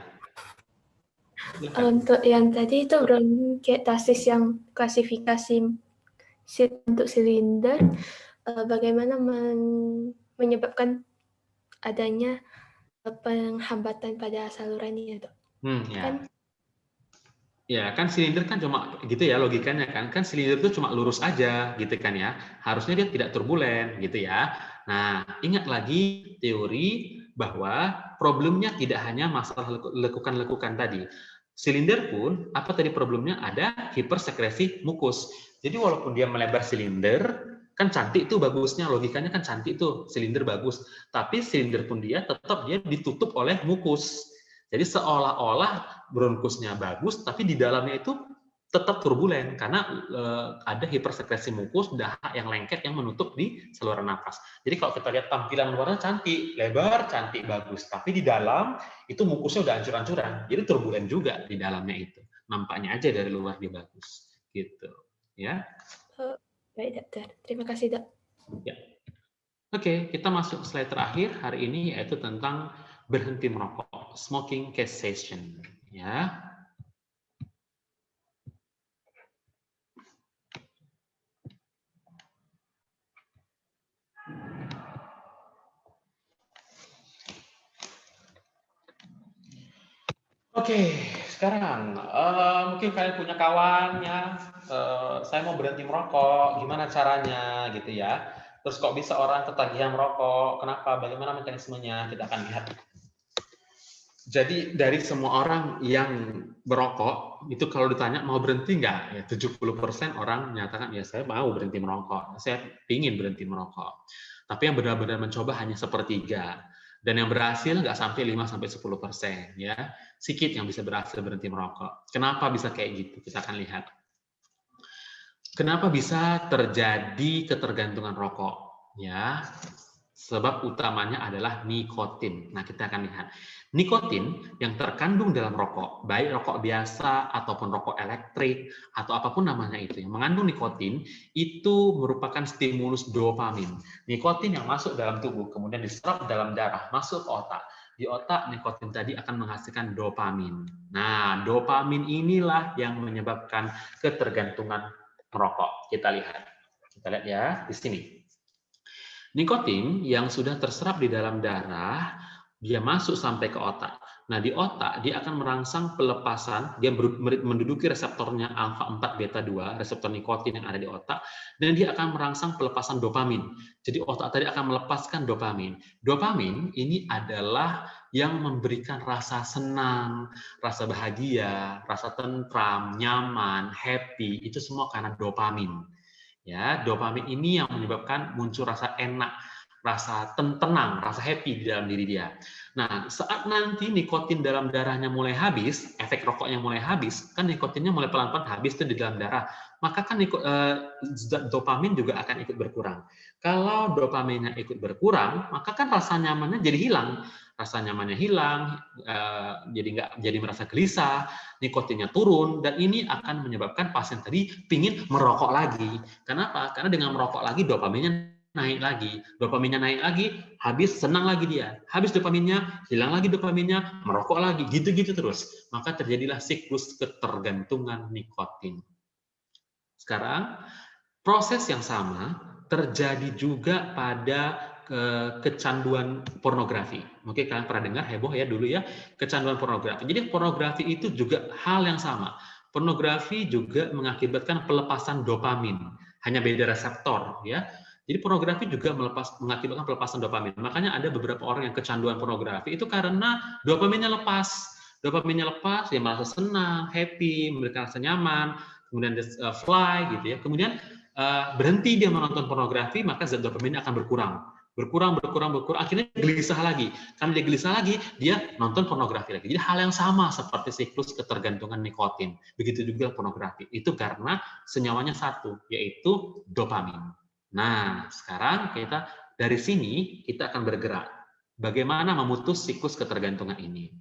D: Untuk yang tadi itu bronkiektasis yang klasifikasi untuk silinder, bagaimana menyebabkan adanya penghambatan pada saluran ini, dok?
A: Ya.
D: Kan?
A: Ya, kan silinder kan cuma gitu ya logikanya kan. Kan silinder itu cuma lurus aja gitu kan ya. Harusnya dia tidak turbulen gitu ya. Nah, ingat lagi teori bahwa problemnya tidak hanya masalah lekukan-lekukan tadi. Silinder pun apa tadi problemnya? Ada hipersekresi mukus. Jadi walaupun dia melebar silinder, kan cantik tuh bagusnya, logikanya kan cantik tuh, silinder bagus. Tapi silinder pun dia tetap dia ditutup oleh mukus. Jadi seolah-olah bronkusnya bagus, tapi di dalamnya itu tetap turbulen karena ada hipersekresi mukus, dahak yang lengket yang menutup di saluran nafas. Jadi kalau kita lihat tampilan luarnya cantik, lebar, cantik, bagus, tapi di dalam itu mukusnya udah hancur-hancuran. Jadi turbulen juga di dalamnya itu. Nampaknya aja dari luar dia bagus, gitu. Ya.
D: Baik dokter, terima kasih dok.
A: Ya. Oke, kita masuk slide terakhir hari ini yaitu tentang berhenti merokok, smoking cessation, ya. Oke, sekarang mungkin kalian punya kawan ya, saya mau berhenti merokok, gimana caranya gitu ya. Terus kok bisa orang ketagihan merokok, kenapa, bagaimana mekanismenya, kita akan lihat. Jadi dari semua orang yang berokok, itu kalau ditanya mau berhenti nggak, ya 70% orang menyatakan, ya saya mau berhenti merokok, saya ingin berhenti merokok. Tapi yang benar-benar mencoba hanya sepertiga. Dan yang berhasil nggak sampai 5-10%. Ya. Sedikit yang bisa berhasil berhenti merokok. Kenapa bisa kayak gitu? Kita akan lihat. Kenapa bisa terjadi ketergantungan rokok? Ya. Sebab utamanya adalah nikotin. Nah, kita akan lihat. Nikotin yang terkandung dalam rokok, baik rokok biasa ataupun rokok elektrik atau apapun namanya itu, yang mengandung nikotin itu merupakan stimulus dopamin. Nikotin yang masuk dalam tubuh, kemudian diserap dalam darah, masuk ke otak. Di otak, nikotin tadi akan menghasilkan dopamin. Nah, dopamin inilah yang menyebabkan ketergantungan merokok. Kita lihat ya di sini. Nikotin yang sudah terserap di dalam darah, dia masuk sampai ke otak. Nah, di otak dia akan merangsang pelepasan, dia menduduki reseptornya alfa 4 beta 2, reseptor nikotin yang ada di otak, dan dia akan merangsang pelepasan dopamin. Jadi otak tadi akan melepaskan dopamin. Dopamin ini adalah yang memberikan rasa senang, rasa bahagia, rasa tentram, nyaman, happy, itu semua karena dopamin. Ya, dopamin ini yang menyebabkan muncul rasa enak, rasa tenang, rasa happy di dalam diri dia. Nah, saat nanti nikotin dalam darahnya mulai habis, efek rokoknya mulai habis, kan nikotinnya mulai pelan-pelan habis tuh di dalam darah, maka kan dopamin juga akan ikut berkurang. Kalau dopaminnya ikut berkurang, maka kan rasa nyamannya jadi hilang. Rasa nyamannya hilang, jadi merasa gelisah, nikotinnya turun, dan ini akan menyebabkan pasien tadi pingin merokok lagi. Kenapa? Karena dengan merokok lagi dopaminnya naik lagi, habis senang lagi dia, habis dopaminnya, hilang lagi dopaminnya, merokok lagi, gitu-gitu terus. Maka terjadilah siklus ketergantungan nikotin. Sekarang proses yang sama terjadi juga pada kecanduan pornografi. Mungkin kalian pernah dengar heboh ya dulu ya, kecanduan pornografi. Jadi pornografi itu juga hal yang sama. Pornografi juga mengakibatkan pelepasan dopamin, hanya beda reseptor ya. Jadi pornografi juga mengakibatkan pelepasan dopamin. Makanya ada beberapa orang yang kecanduan pornografi itu karena dopaminnya lepas. Dopaminnya lepas, dia merasa senang, happy, memberikan rasa nyaman, kemudian dia fly gitu ya. Kemudian berhenti dia menonton pornografi, maka zat dopaminnya akan berkurang, akhirnya gelisah lagi. Karena dia gelisah lagi, dia nonton pornografi lagi. Jadi hal yang sama seperti siklus ketergantungan nikotin. Begitu juga pornografi. Itu karena senyawanya satu, yaitu dopamin. Nah, sekarang kita dari sini kita akan bergerak. Bagaimana memutus siklus ketergantungan ini?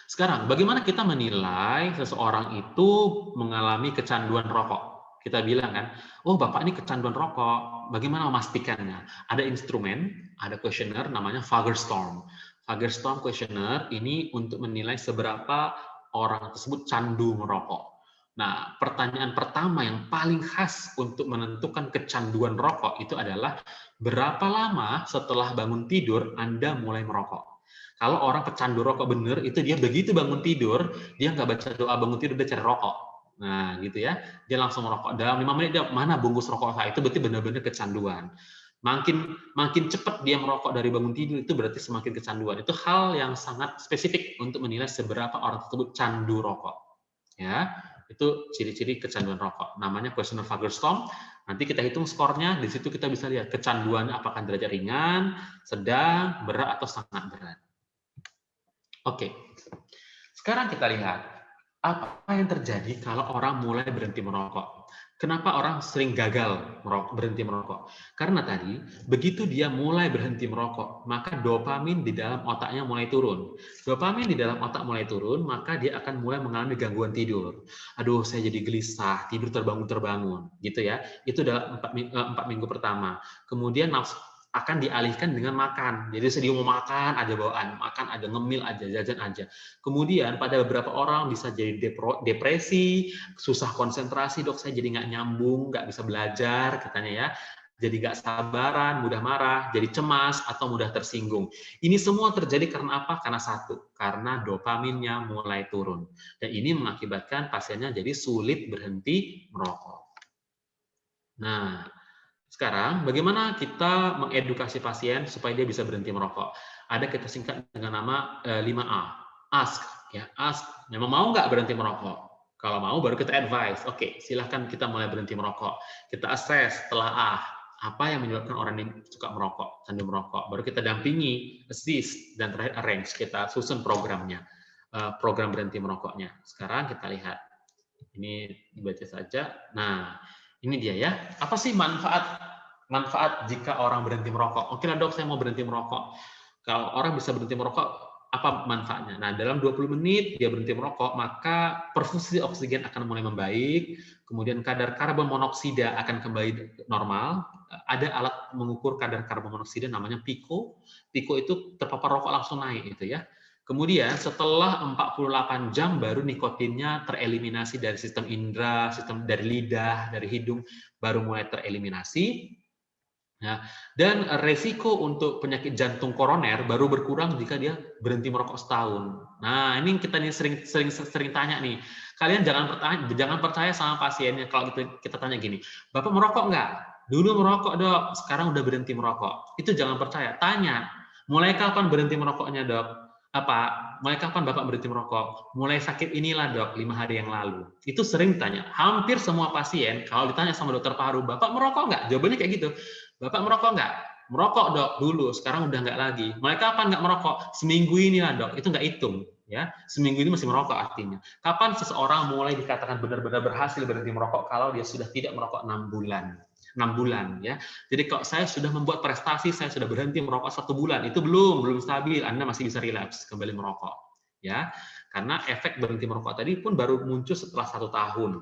A: Sekarang, bagaimana kita menilai seseorang itu mengalami kecanduan rokok? Kita bilang kan, oh Bapak ini kecanduan rokok, bagaimana memastikannya? Ada instrumen, ada kuesioner namanya Fagerstorm. Fagerstorm kuesioner ini untuk menilai seberapa orang tersebut candu merokok. Nah, pertanyaan pertama yang paling khas untuk menentukan kecanduan rokok itu adalah berapa lama setelah bangun tidur Anda mulai merokok? Kalau orang pecandu rokok bener, itu dia begitu bangun tidur, dia nggak baca doa bangun tidur, dia cari rokok. Nah, gitu ya. Dia langsung merokok. Dalam 5 menit dia mana bungkus rokok saya, itu berarti benar-benar kecanduan. Makin cepat dia merokok dari bangun tidur, itu berarti semakin kecanduan. Itu hal yang sangat spesifik untuk menilai seberapa orang tersebut candu rokok. Ya, itu ciri-ciri kecanduan rokok. Namanya kuesioner Fagerstorm. Nanti kita hitung skornya, di situ kita bisa lihat kecanduannya apakah derajat ringan, sedang, berat, atau sangat berat. Oke, sekarang kita lihat apa yang terjadi kalau orang mulai berhenti merokok. Kenapa orang sering gagal berhenti merokok? Karena tadi, begitu dia mulai berhenti merokok, maka dopamin di dalam otaknya mulai turun. Dopamin di dalam otak mulai turun, maka dia akan mulai mengalami gangguan tidur. Aduh, saya jadi gelisah, tidur terbangun-terbangun, gitu ya. Itu dalam 4 minggu pertama. Kemudian nafsu akan dialihkan dengan makan. Jadi sedih mau makan aja bawaan, makan aja, ngemil aja, jajan aja. Kemudian pada beberapa orang bisa jadi depresi, susah konsentrasi, dok saya jadi nggak nyambung, nggak bisa belajar, katanya ya. Jadi nggak sabaran, mudah marah, jadi cemas, atau mudah tersinggung. Ini semua terjadi karena apa? Karena satu, karena dopaminnya mulai turun. Dan ini mengakibatkan pasiennya jadi sulit berhenti merokok. Nah, sekarang, bagaimana kita mengedukasi pasien supaya dia bisa berhenti merokok? Ada kita singkat dengan nama 5A. Ask, ya, ask. Memang mau nggak berhenti merokok? Kalau mau, baru kita advise. Oke, silahkan kita mulai berhenti merokok. Kita assess setelah apa yang menyebabkan orang ini suka merokok, candu merokok. Baru kita dampingi, assist, dan terakhir arrange. Kita susun programnya, program berhenti merokoknya. Sekarang kita lihat. Ini dibaca saja. Nah, ini dia ya. Apa sih manfaat jika orang berhenti merokok? Oke lah dok, saya mau berhenti merokok. Kalau orang bisa berhenti merokok, apa manfaatnya? Nah, dalam 20 menit dia berhenti merokok, maka perfusi oksigen akan mulai membaik, kemudian kadar karbon monoksida akan kembali normal. Ada alat mengukur kadar karbon monoksida namanya PICO. PICO itu terpapar rokok langsung naik itu ya. Kemudian setelah 48 jam baru nikotinnya tereliminasi dari sistem indera, sistem dari lidah, dari hidung, baru mulai tereliminasi. Ya. Dan resiko untuk penyakit jantung koroner baru berkurang jika dia berhenti merokok setahun. Nah, ini kita nih sering tanya nih. Kalian jangan percaya sama pasiennya kalau kita tanya gini, Bapak merokok nggak? Dulu merokok dok, sekarang udah berhenti merokok. Itu jangan percaya. Tanya, mulai kapan berhenti merokoknya dok? Mulai kapan Bapak berhenti merokok? Mulai sakit inilah dok, 5 hari yang lalu. Itu sering ditanya. Hampir semua pasien, kalau ditanya sama dokter paru, Bapak merokok nggak? Jawabannya kayak gitu. Bapak merokok nggak? Merokok dok dulu, sekarang udah nggak lagi. Mulai kapan nggak merokok? Seminggu inilah dok. Itu nggak hitung. Ya, seminggu ini masih merokok artinya. Kapan seseorang mulai dikatakan benar-benar berhasil berhenti merokok kalau dia sudah tidak merokok 6 bulan? 6 bulan ya. Jadi kalau saya sudah membuat prestasi, saya sudah berhenti merokok 1 bulan, itu belum stabil, Anda masih bisa relapse kembali merokok ya. Karena efek berhenti merokok tadi pun baru muncul setelah 1 tahun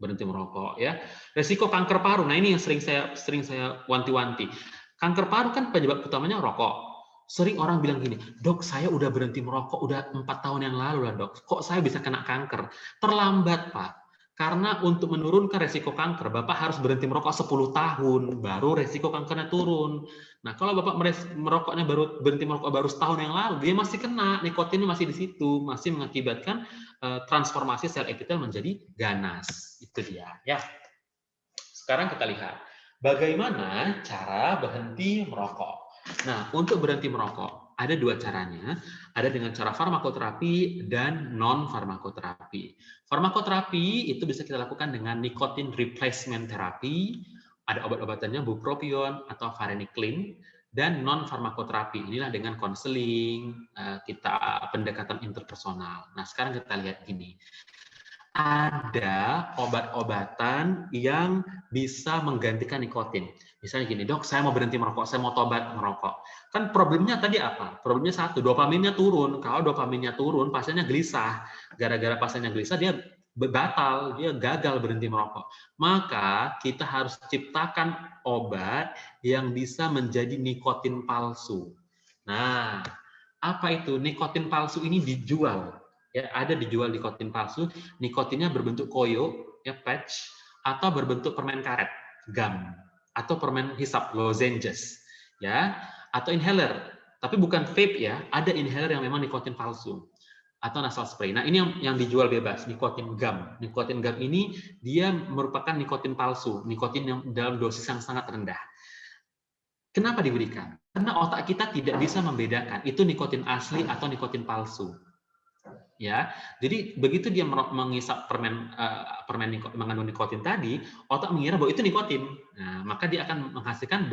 A: berhenti merokok ya. Resiko kanker paru. Nah, ini yang sering saya wanti-wanti. Kanker paru kan penyebab utamanya rokok. Sering orang bilang gini, "Dok, saya udah berhenti merokok udah 4 tahun yang lalu lah, Dok. Kok saya bisa kena kanker?" Terlambat, Pak. Karena untuk menurunkan resiko kanker, Bapak harus berhenti merokok 10 tahun, baru resiko kankernya turun. Nah, kalau Bapak berhenti merokok baru setahun yang lalu, dia masih kena, nikotinnya masih di situ, masih mengakibatkan transformasi sel epitel menjadi ganas. Itu dia, ya. Sekarang kita lihat bagaimana cara berhenti merokok. Nah, untuk berhenti merokok ada dua caranya, ada dengan cara farmakoterapi dan non farmakoterapi. Farmakoterapi itu bisa kita lakukan dengan nikotin replacement therapy, ada obat-obatannya bupropion atau varenicline, dan non farmakoterapi inilah dengan konseling, kita pendekatan interpersonal. Nah, sekarang kita lihat gini. Ada obat-obatan yang bisa menggantikan nikotin. Misalnya gini, dok, saya mau berhenti merokok, saya mau tobat merokok. Kan problemnya tadi apa? Problemnya satu, dopaminnya turun. Kalau dopaminnya turun, pasiennya gelisah. Gara-gara pasiennya gelisah, dia batal, dia gagal berhenti merokok. Maka kita harus ciptakan obat yang bisa menjadi nikotin palsu. Nah, apa itu? Nikotin palsu ini dijual. Ya, ada dijual nikotin palsu, nikotinnya berbentuk koyo, ya patch, atau berbentuk permen karet, gum, atau permen hisap, lozenges, ya, atau inhaler. Tapi bukan vape ya, ada inhaler yang memang nikotin palsu atau nasal spray. Nah, ini yang dijual bebas, nikotin gum. Nikotin gum ini dia merupakan nikotin palsu, nikotin yang dalam dosis yang sangat rendah. Kenapa diberikan? Karena otak kita tidak bisa membedakan itu nikotin asli atau nikotin palsu. Ya, jadi begitu dia mengisap permen mengandung nikotin tadi, otak mengira bahwa itu nikotin. Nah, maka dia akan menghasilkan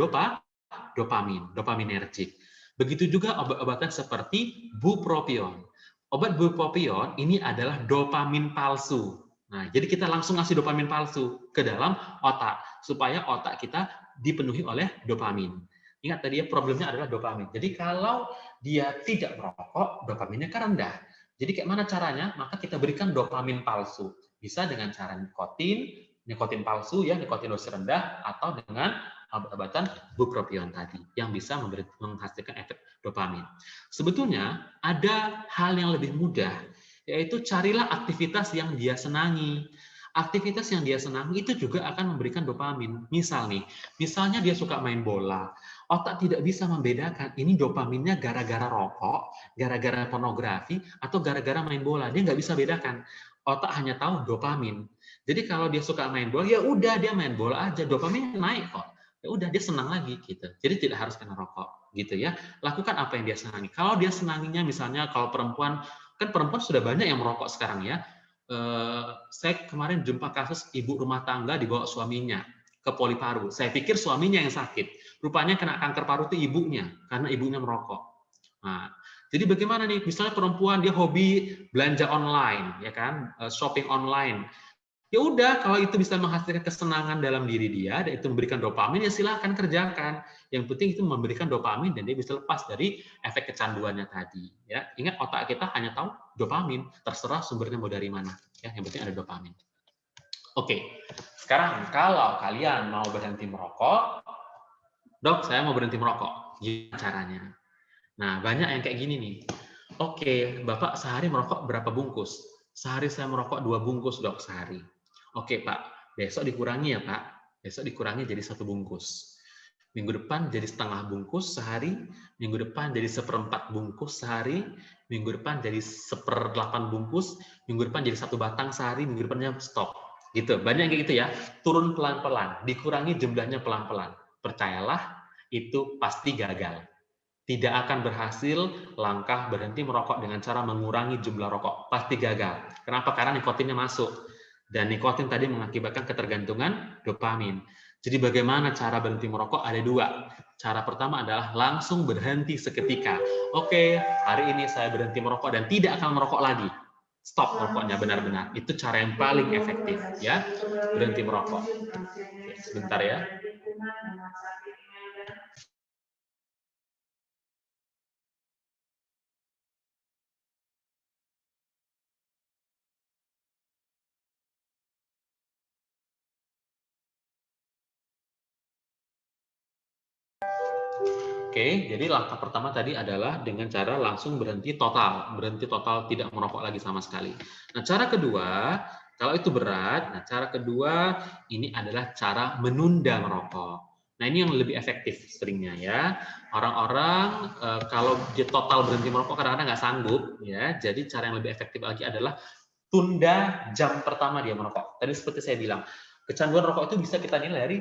A: dopaminergic. Begitu juga obat-obatan seperti bupropion. Obat bupropion ini adalah dopamin palsu. Nah, jadi kita langsung ngasih dopamin palsu ke dalam otak supaya otak kita dipenuhi oleh dopamin. Ingat tadi ya, problemnya adalah dopamin. Jadi kalau dia tidak merokok, dopaminnya kan rendah. Jadi kayak mana caranya? Maka kita berikan dopamin palsu. Bisa dengan cara nikotin palsu ya, nikotin dosis rendah, atau dengan obat-obatan bupropion tadi yang bisa menghasilkan efek dopamin. Sebetulnya ada hal yang lebih mudah, yaitu carilah aktivitas yang dia senangi. Aktivitas yang dia senangi itu juga akan memberikan dopamin. Misalnya dia suka main bola. Otak tidak bisa membedakan ini dopaminnya gara-gara rokok, gara-gara pornografi, atau gara-gara main bola. Dia nggak bisa bedakan. Otak hanya tahu dopamin. Jadi kalau dia suka main bola, ya udah dia main bola aja, dopaminnya naik kok. Ya udah dia senang lagi gitu. Jadi tidak harus kena rokok gitu ya. Lakukan apa yang dia senangi. Kalau dia senanginya misalnya kalau perempuan, kan perempuan sudah banyak yang merokok sekarang ya. Saya kemarin jumpa kasus ibu rumah tangga dibawa suaminya ke Poliparu. Saya pikir suaminya yang sakit. Rupanya kena kanker paru itu ibunya, karena ibunya merokok. Nah, jadi bagaimana nih? Misalnya perempuan dia hobi belanja online, ya kan, shopping online. Ya udah, kalau itu bisa menghasilkan kesenangan dalam diri dia, dan itu memberikan dopamin, ya silahkan kerjakan. Yang penting itu memberikan dopamin dan dia bisa lepas dari efek kecanduannya tadi. Ya, ingat otak kita hanya tahu dopamin, terserah sumbernya mau dari mana. Ya, yang penting ada dopamin. Oke, sekarang kalau kalian mau berhenti merokok, dok, saya mau berhenti merokok. Gimana caranya? Nah, banyak yang kayak gini nih. Oke, Bapak sehari merokok berapa bungkus? Sehari saya merokok 2 bungkus, dok, sehari. Oke, Pak. Besok dikurangi ya, Pak. Besok dikurangi jadi 1 bungkus. Minggu depan jadi setengah bungkus sehari. Minggu depan jadi 1/4 bungkus sehari. Minggu depan jadi 1/8 bungkus. Minggu depan jadi 1 batang sehari. Minggu depannya stop. Gitu. Banyak yang kayak gitu ya. Turun pelan-pelan. Dikurangi jumlahnya pelan-pelan. Percayalah, itu pasti gagal. Tidak akan berhasil langkah berhenti merokok dengan cara mengurangi jumlah rokok. Pasti gagal. Kenapa? Karena nikotinnya masuk. Dan nikotin tadi mengakibatkan ketergantungan dopamin. Jadi bagaimana cara berhenti merokok? Ada 2. Cara pertama adalah langsung berhenti seketika. Oke, hari ini saya berhenti merokok dan tidak akan merokok lagi. Stop rokoknya benar-benar. Itu cara yang paling efektif, ya. Berhenti merokok. Sebentar ya. Oke, jadi langkah pertama tadi adalah dengan cara langsung berhenti total tidak merokok lagi sama sekali. Nah, cara kedua, Kalau itu berat, nah cara kedua ini adalah cara menunda merokok. Nah ini yang lebih efektif seringnya ya. Orang-orang kalau dia total berhenti merokok kadang-kadang nggak sanggup ya. Jadi cara yang lebih efektif lagi adalah tunda jam pertama dia merokok. Tadi seperti saya bilang, kecanduan rokok itu bisa kita nilai dari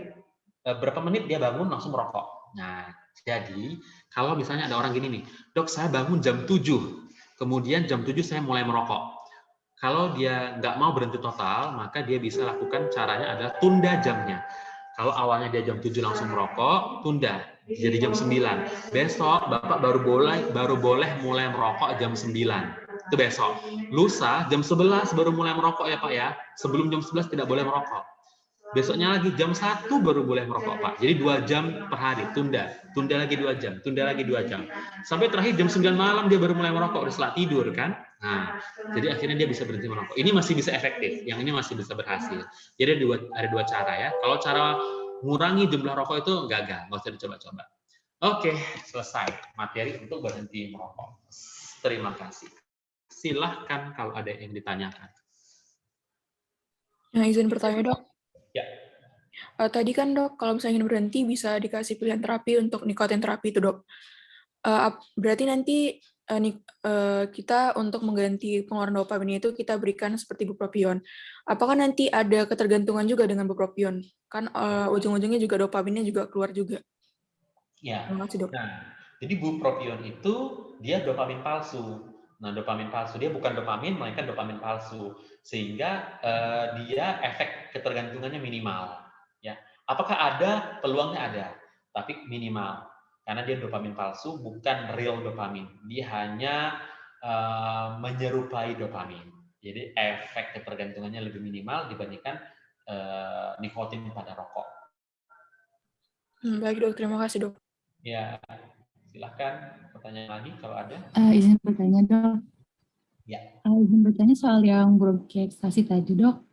A: berapa menit dia bangun langsung merokok. Nah, jadi kalau misalnya ada orang gini nih, dok saya bangun jam 7, kemudian jam 7 saya mulai merokok. Kalau dia nggak mau berhenti total, maka dia bisa lakukan caranya adalah tunda jamnya. Kalau awalnya dia jam 7 langsung merokok, tunda jadi jam 9. Besok Bapak baru boleh mulai merokok jam 9. Itu besok. Lusa jam 11 baru mulai merokok ya Pak ya. Sebelum jam 11 tidak boleh merokok. Besoknya lagi jam 1 baru boleh merokok Pak. Jadi 2 jam per hari, tunda. Tunda lagi 2 jam, tunda lagi 2 jam. Sampai terakhir jam 9 malam dia baru mulai merokok, udah setelah tidur kan. Nah, jadi akhirnya dia bisa berhenti merokok. Ini masih bisa efektif, yang ini masih bisa berhasil. Jadi ada dua cara ya. Kalau cara mengurangi jumlah rokok itu gagal, nggak usah dicoba-coba. Oke, selesai materi untuk berhenti merokok. Terima kasih. Silahkan kalau ada yang ditanyakan.
E: Nah, izin bertanya dok.
A: Ya.
E: Tadi kan dok, kalau misalnya ingin berhenti bisa dikasih pilihan terapi untuk nikotin terapi itu dok. Berarti nanti kita untuk mengganti pengeluaran dopamin itu kita berikan seperti bupropion. Apakah nanti ada ketergantungan juga dengan bupropion? Kan ujung-ujungnya juga dopaminnya juga keluar juga.
A: Ya.
E: Terima kasih dok.
A: Nah, jadi bupropion itu dia dopamin palsu. Nah, dopamin palsu dia bukan dopamin, melainkan dopamin palsu, sehingga dia efek ketergantungannya minimal. Ya, apakah ada? Peluangnya ada, tapi minimal, karena dia dopamin palsu, bukan real dopamin. Dia hanya menyerupai dopamin. Jadi efek ketergantungannya lebih minimal dibandingkan nikotin pada rokok.
E: Baik dok, terima kasih dok.
A: Ya. Silahkan pertanyaan lagi kalau ada.
C: Izin bertanya dok.
A: Ya.
C: Izin bertanya soal yang bronkiekstasi tadi dok.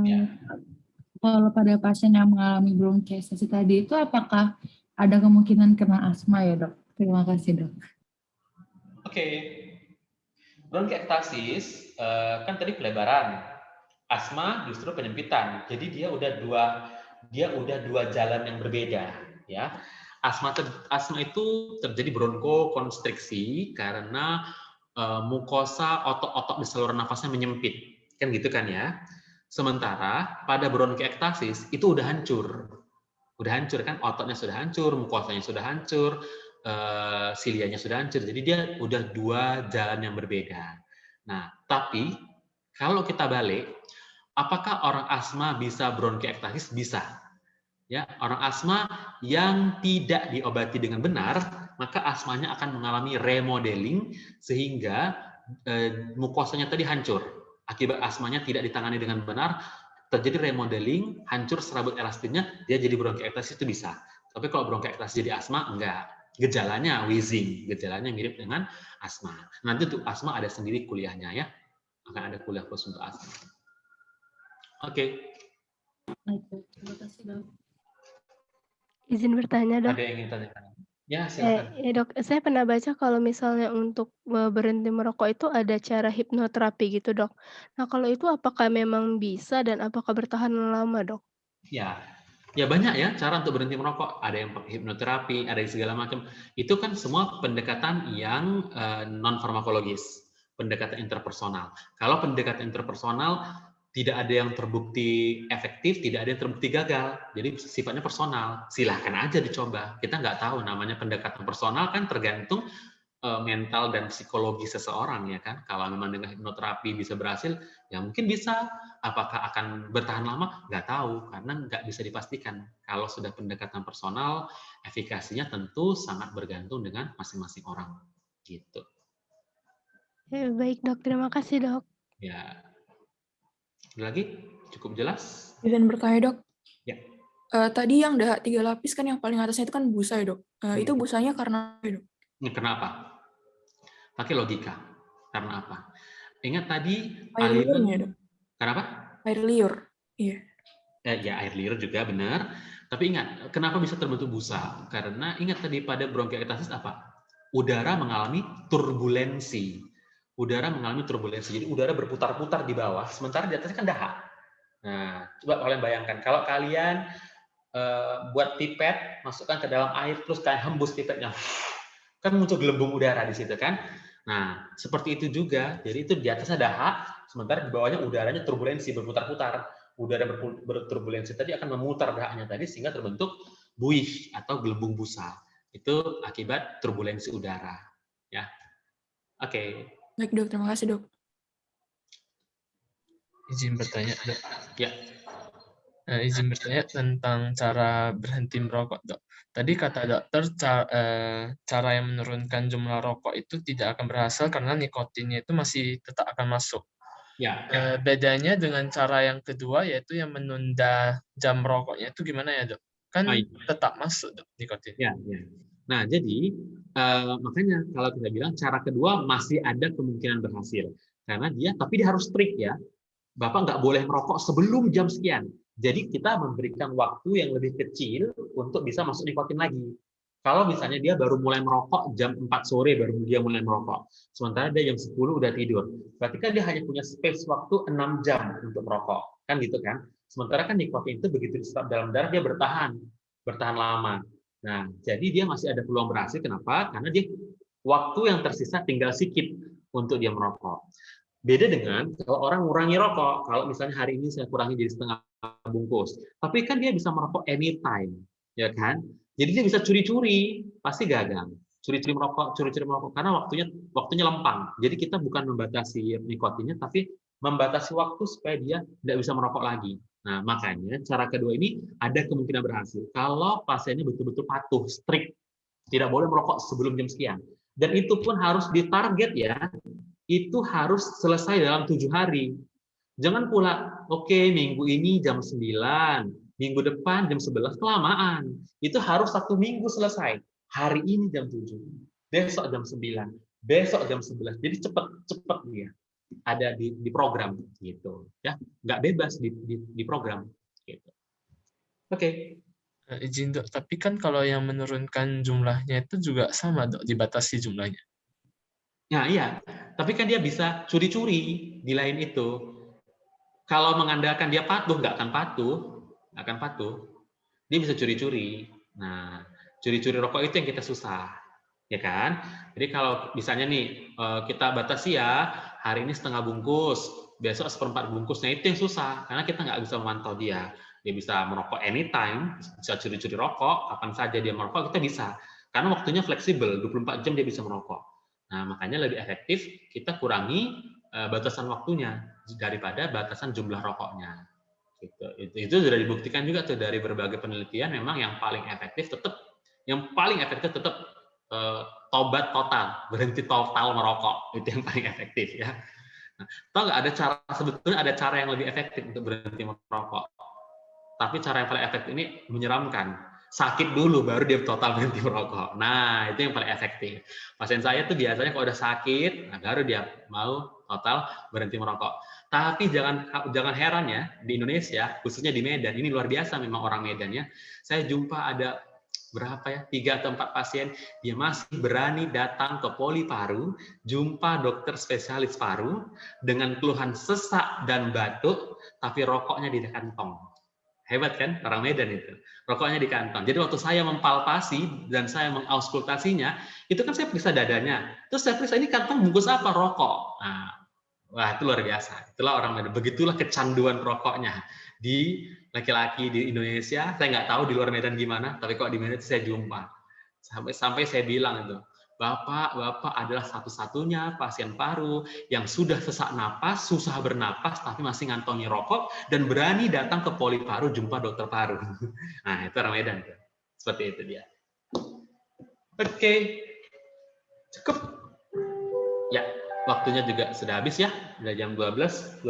A: Ya.
C: Kalau pada pasien yang mengalami bronkiekstasi tadi itu apakah ada kemungkinan kena asma ya dok? Terima kasih dok.
A: Oke. Bronkiektasis kan tadi pelebaran. Asma justru penyempitan. Jadi dia udah dua jalan yang berbeda ya. Asma itu terjadi bronkokonstriksi karena mukosa otot-otot di saluran nafasnya menyempit, kan gitu kan ya. Sementara pada bronkiektasis itu udah hancur kan, ototnya sudah hancur, mukosanya sudah hancur, silianya sudah hancur. Jadi dia udah dua jalan yang berbeda. Nah, tapi kalau kita balik, apakah orang asma bisa bronkiektasis? Bisa. Ya, orang asma yang tidak diobati dengan benar, maka asmanya akan mengalami remodeling sehingga mukosanya tadi hancur. Akibat asmanya tidak ditangani dengan benar, terjadi remodeling, hancur serabut elastinnya, dia jadi bronkiektasis itu bisa. Tapi kalau bronkiektasis jadi asma, enggak. Gejalanya wheezing, gejalanya mirip dengan asma. Nanti untuk asma ada sendiri kuliahnya ya, akan ada kuliah khusus untuk asma. Oke.
C: Terima kasih dok.
D: Izin bertanya dok.
A: Ada yang ingin tanyakan? Ya, silakan.
D: Dok, saya pernah baca kalau misalnya untuk berhenti merokok itu ada cara hipnoterapi gitu dok. Nah kalau itu apakah memang bisa dan apakah bertahan lama dok?
A: Ya banyak ya cara untuk berhenti merokok. Ada yang pakai hipnoterapi, ada yang segala macam. Itu kan semua pendekatan yang non farmakologis, pendekatan interpersonal. Kalau pendekatan interpersonal tidak ada yang terbukti efektif, tidak ada yang terbukti gagal. Jadi sifatnya personal. Silahkan aja dicoba. Kita nggak tahu namanya pendekatan personal kan tergantung mental dan psikologi seseorang ya kan. Kalau memang dengan hipnoterapi bisa berhasil, ya mungkin bisa. Apakah akan bertahan lama? Nggak tahu karena nggak bisa dipastikan. Kalau sudah pendekatan personal, efikasinya tentu sangat bergantung dengan masing-masing orang. Gitu.
D: Baik dok, terima kasih dok.
A: Ya. Lagi cukup jelas?
E: Izin bertanya dok.
A: Ya.
E: Tadi yang 3 lapis kan yang paling atasnya itu kan busa ya dok. Itu busanya karena apa dok?
A: Kenapa? Pakai logika. Karena apa? Ingat tadi
E: Air liurnya ya dok.
A: Kenapa?
E: Air liur. Iya.
A: Ya air liur juga benar. Tapi ingat, kenapa bisa terbentuk busa? Karena ingat tadi pada bronkiektasis apa? Udara mengalami turbulensi. udara mengalami turbulensi. Jadi udara berputar-putar di bawah, sementara di atasnya kan dahak. Nah, coba kalian bayangkan, kalau kalian buat pipet, masukkan ke dalam air, terus kalian hembus pipetnya, kan muncul gelembung udara di situ kan. Nah, seperti itu juga. Jadi itu di atasnya dahak, sementara di bawahnya udaranya turbulensi, berputar-putar. Udara berturbulensi tadi akan memutar dahaknya tadi sehingga terbentuk buih atau gelembung busa. Itu akibat turbulensi udara. Ya, oke.
E: Baik dok, terima kasih dok.
F: Izin bertanya, dok.
A: Ya.
F: Izin bertanya tentang cara berhenti merokok, dok. Tadi kata dokter cara yang menurunkan jumlah rokok itu tidak akan berhasil karena nikotinnya itu masih tetap akan masuk.
A: Ya.
F: Bedanya dengan cara yang kedua yaitu yang menunda jam rokoknya itu gimana ya, dok? Kan tetap masuk, dok, nikotin.
A: Ya. Nah, jadi makanya kalau kita bilang cara kedua masih ada kemungkinan berhasil karena tapi dia harus strict ya. Bapak nggak boleh merokok sebelum jam sekian. Jadi kita memberikan waktu yang lebih kecil untuk bisa masuk nikotin lagi. Kalau misalnya dia baru mulai merokok jam 4 sore baru dia mulai merokok. Sementara dia jam 10 udah tidur. Berarti kan dia hanya punya space waktu 6 jam untuk merokok. Kan gitu kan? Sementara kan nikotin itu begitu diserap dalam darah dia bertahan lama. Nah, jadi dia masih ada peluang berhasil. Kenapa? Karena dia waktu yang tersisa tinggal sedikit untuk dia merokok. Beda dengan kalau orang ngurangi rokok, kalau misalnya hari ini saya kurangi jadi setengah bungkus, tapi kan dia bisa merokok anytime, ya kan? Jadi dia bisa curi-curi, pasti gagal. Curi-curi merokok, karena waktunya lempang. Jadi kita bukan membatasi nikotinnya, tapi membatasi waktu supaya dia tidak bisa merokok lagi. Nah, makanya cara kedua ini ada kemungkinan berhasil. Kalau pasiennya betul-betul patuh, strict, tidak boleh merokok sebelum jam sekian. Dan itu pun harus ditarget ya. Itu harus selesai dalam 7 hari. Jangan pula, oke, minggu ini jam 9, minggu depan jam 11, kelamaan. Itu harus 1 minggu selesai. Hari ini jam 7, besok jam 9, besok jam 11. Jadi cepat dia ada di program gitu. Ya, nggak bebas di program gitu. Oke.
F: Izin, dok, tapi kan kalau yang menurunkan jumlahnya itu juga sama, dok, dibatasi jumlahnya.
A: Nah, iya, tapi kan dia bisa curi-curi di lain itu. Kalau mengandalkan dia patuh, nggak akan patuh. Dia bisa curi-curi. Nah, curi-curi rokok itu yang kita susah, ya kan? Jadi kalau misalnya nih kita batasi ya, hari ini setengah bungkus, besok 1/4 bungkusnya, itu yang susah, karena kita nggak bisa memantau dia. Dia bisa merokok anytime, bisa curi-curi rokok, kapan saja dia merokok kita bisa, karena waktunya fleksibel, 24 jam dia bisa merokok. Nah, makanya lebih efektif kita kurangi batasan waktunya daripada batasan jumlah rokoknya. Gitu. Itu sudah dibuktikan juga tuh dari berbagai penelitian, memang yang paling efektif tetap tobat total, berhenti total merokok, itu yang paling efektif ya. Nah, tahu nggak sebetulnya ada cara yang lebih efektif untuk berhenti merokok. Tapi cara yang paling efektif ini menyeramkan. Sakit dulu baru dia total berhenti merokok. Nah, itu yang paling efektif. Pasien saya tuh biasanya kalau udah sakit, nah baru dia mau total berhenti merokok. Tapi jangan heran ya, di Indonesia, khususnya di Medan, ini luar biasa memang orang Medan ya. Saya jumpa ada 3 atau 4 pasien, dia masih berani datang ke poli paru, jumpa dokter spesialis paru dengan keluhan sesak dan batuk, tapi rokoknya di kantong. Hebat kan orang Medan itu, rokoknya di kantong. Jadi waktu saya mempalpasi dan saya mengauskultasinya, itu kan saya periksa dadanya, terus saya periksa ini kantong bungkus apa, rokok. Nah, wah itu luar biasa. Itulah orang Medan. Begitulah kecanduan rokoknya di laki-laki di Indonesia. Saya nggak tahu di luar Medan gimana, tapi kok di Medan saya jumpa. Sampai saya bilang itu, Bapak adalah satu-satunya pasien paru yang sudah sesak napas, susah bernapas, tapi masih ngantongi rokok, dan berani datang ke poli paru jumpa dokter paru. Nah, itu orang Medan. Seperti itu dia. Oke. Cukup. Ya, waktunya juga sudah habis ya. Sudah jam 12.28.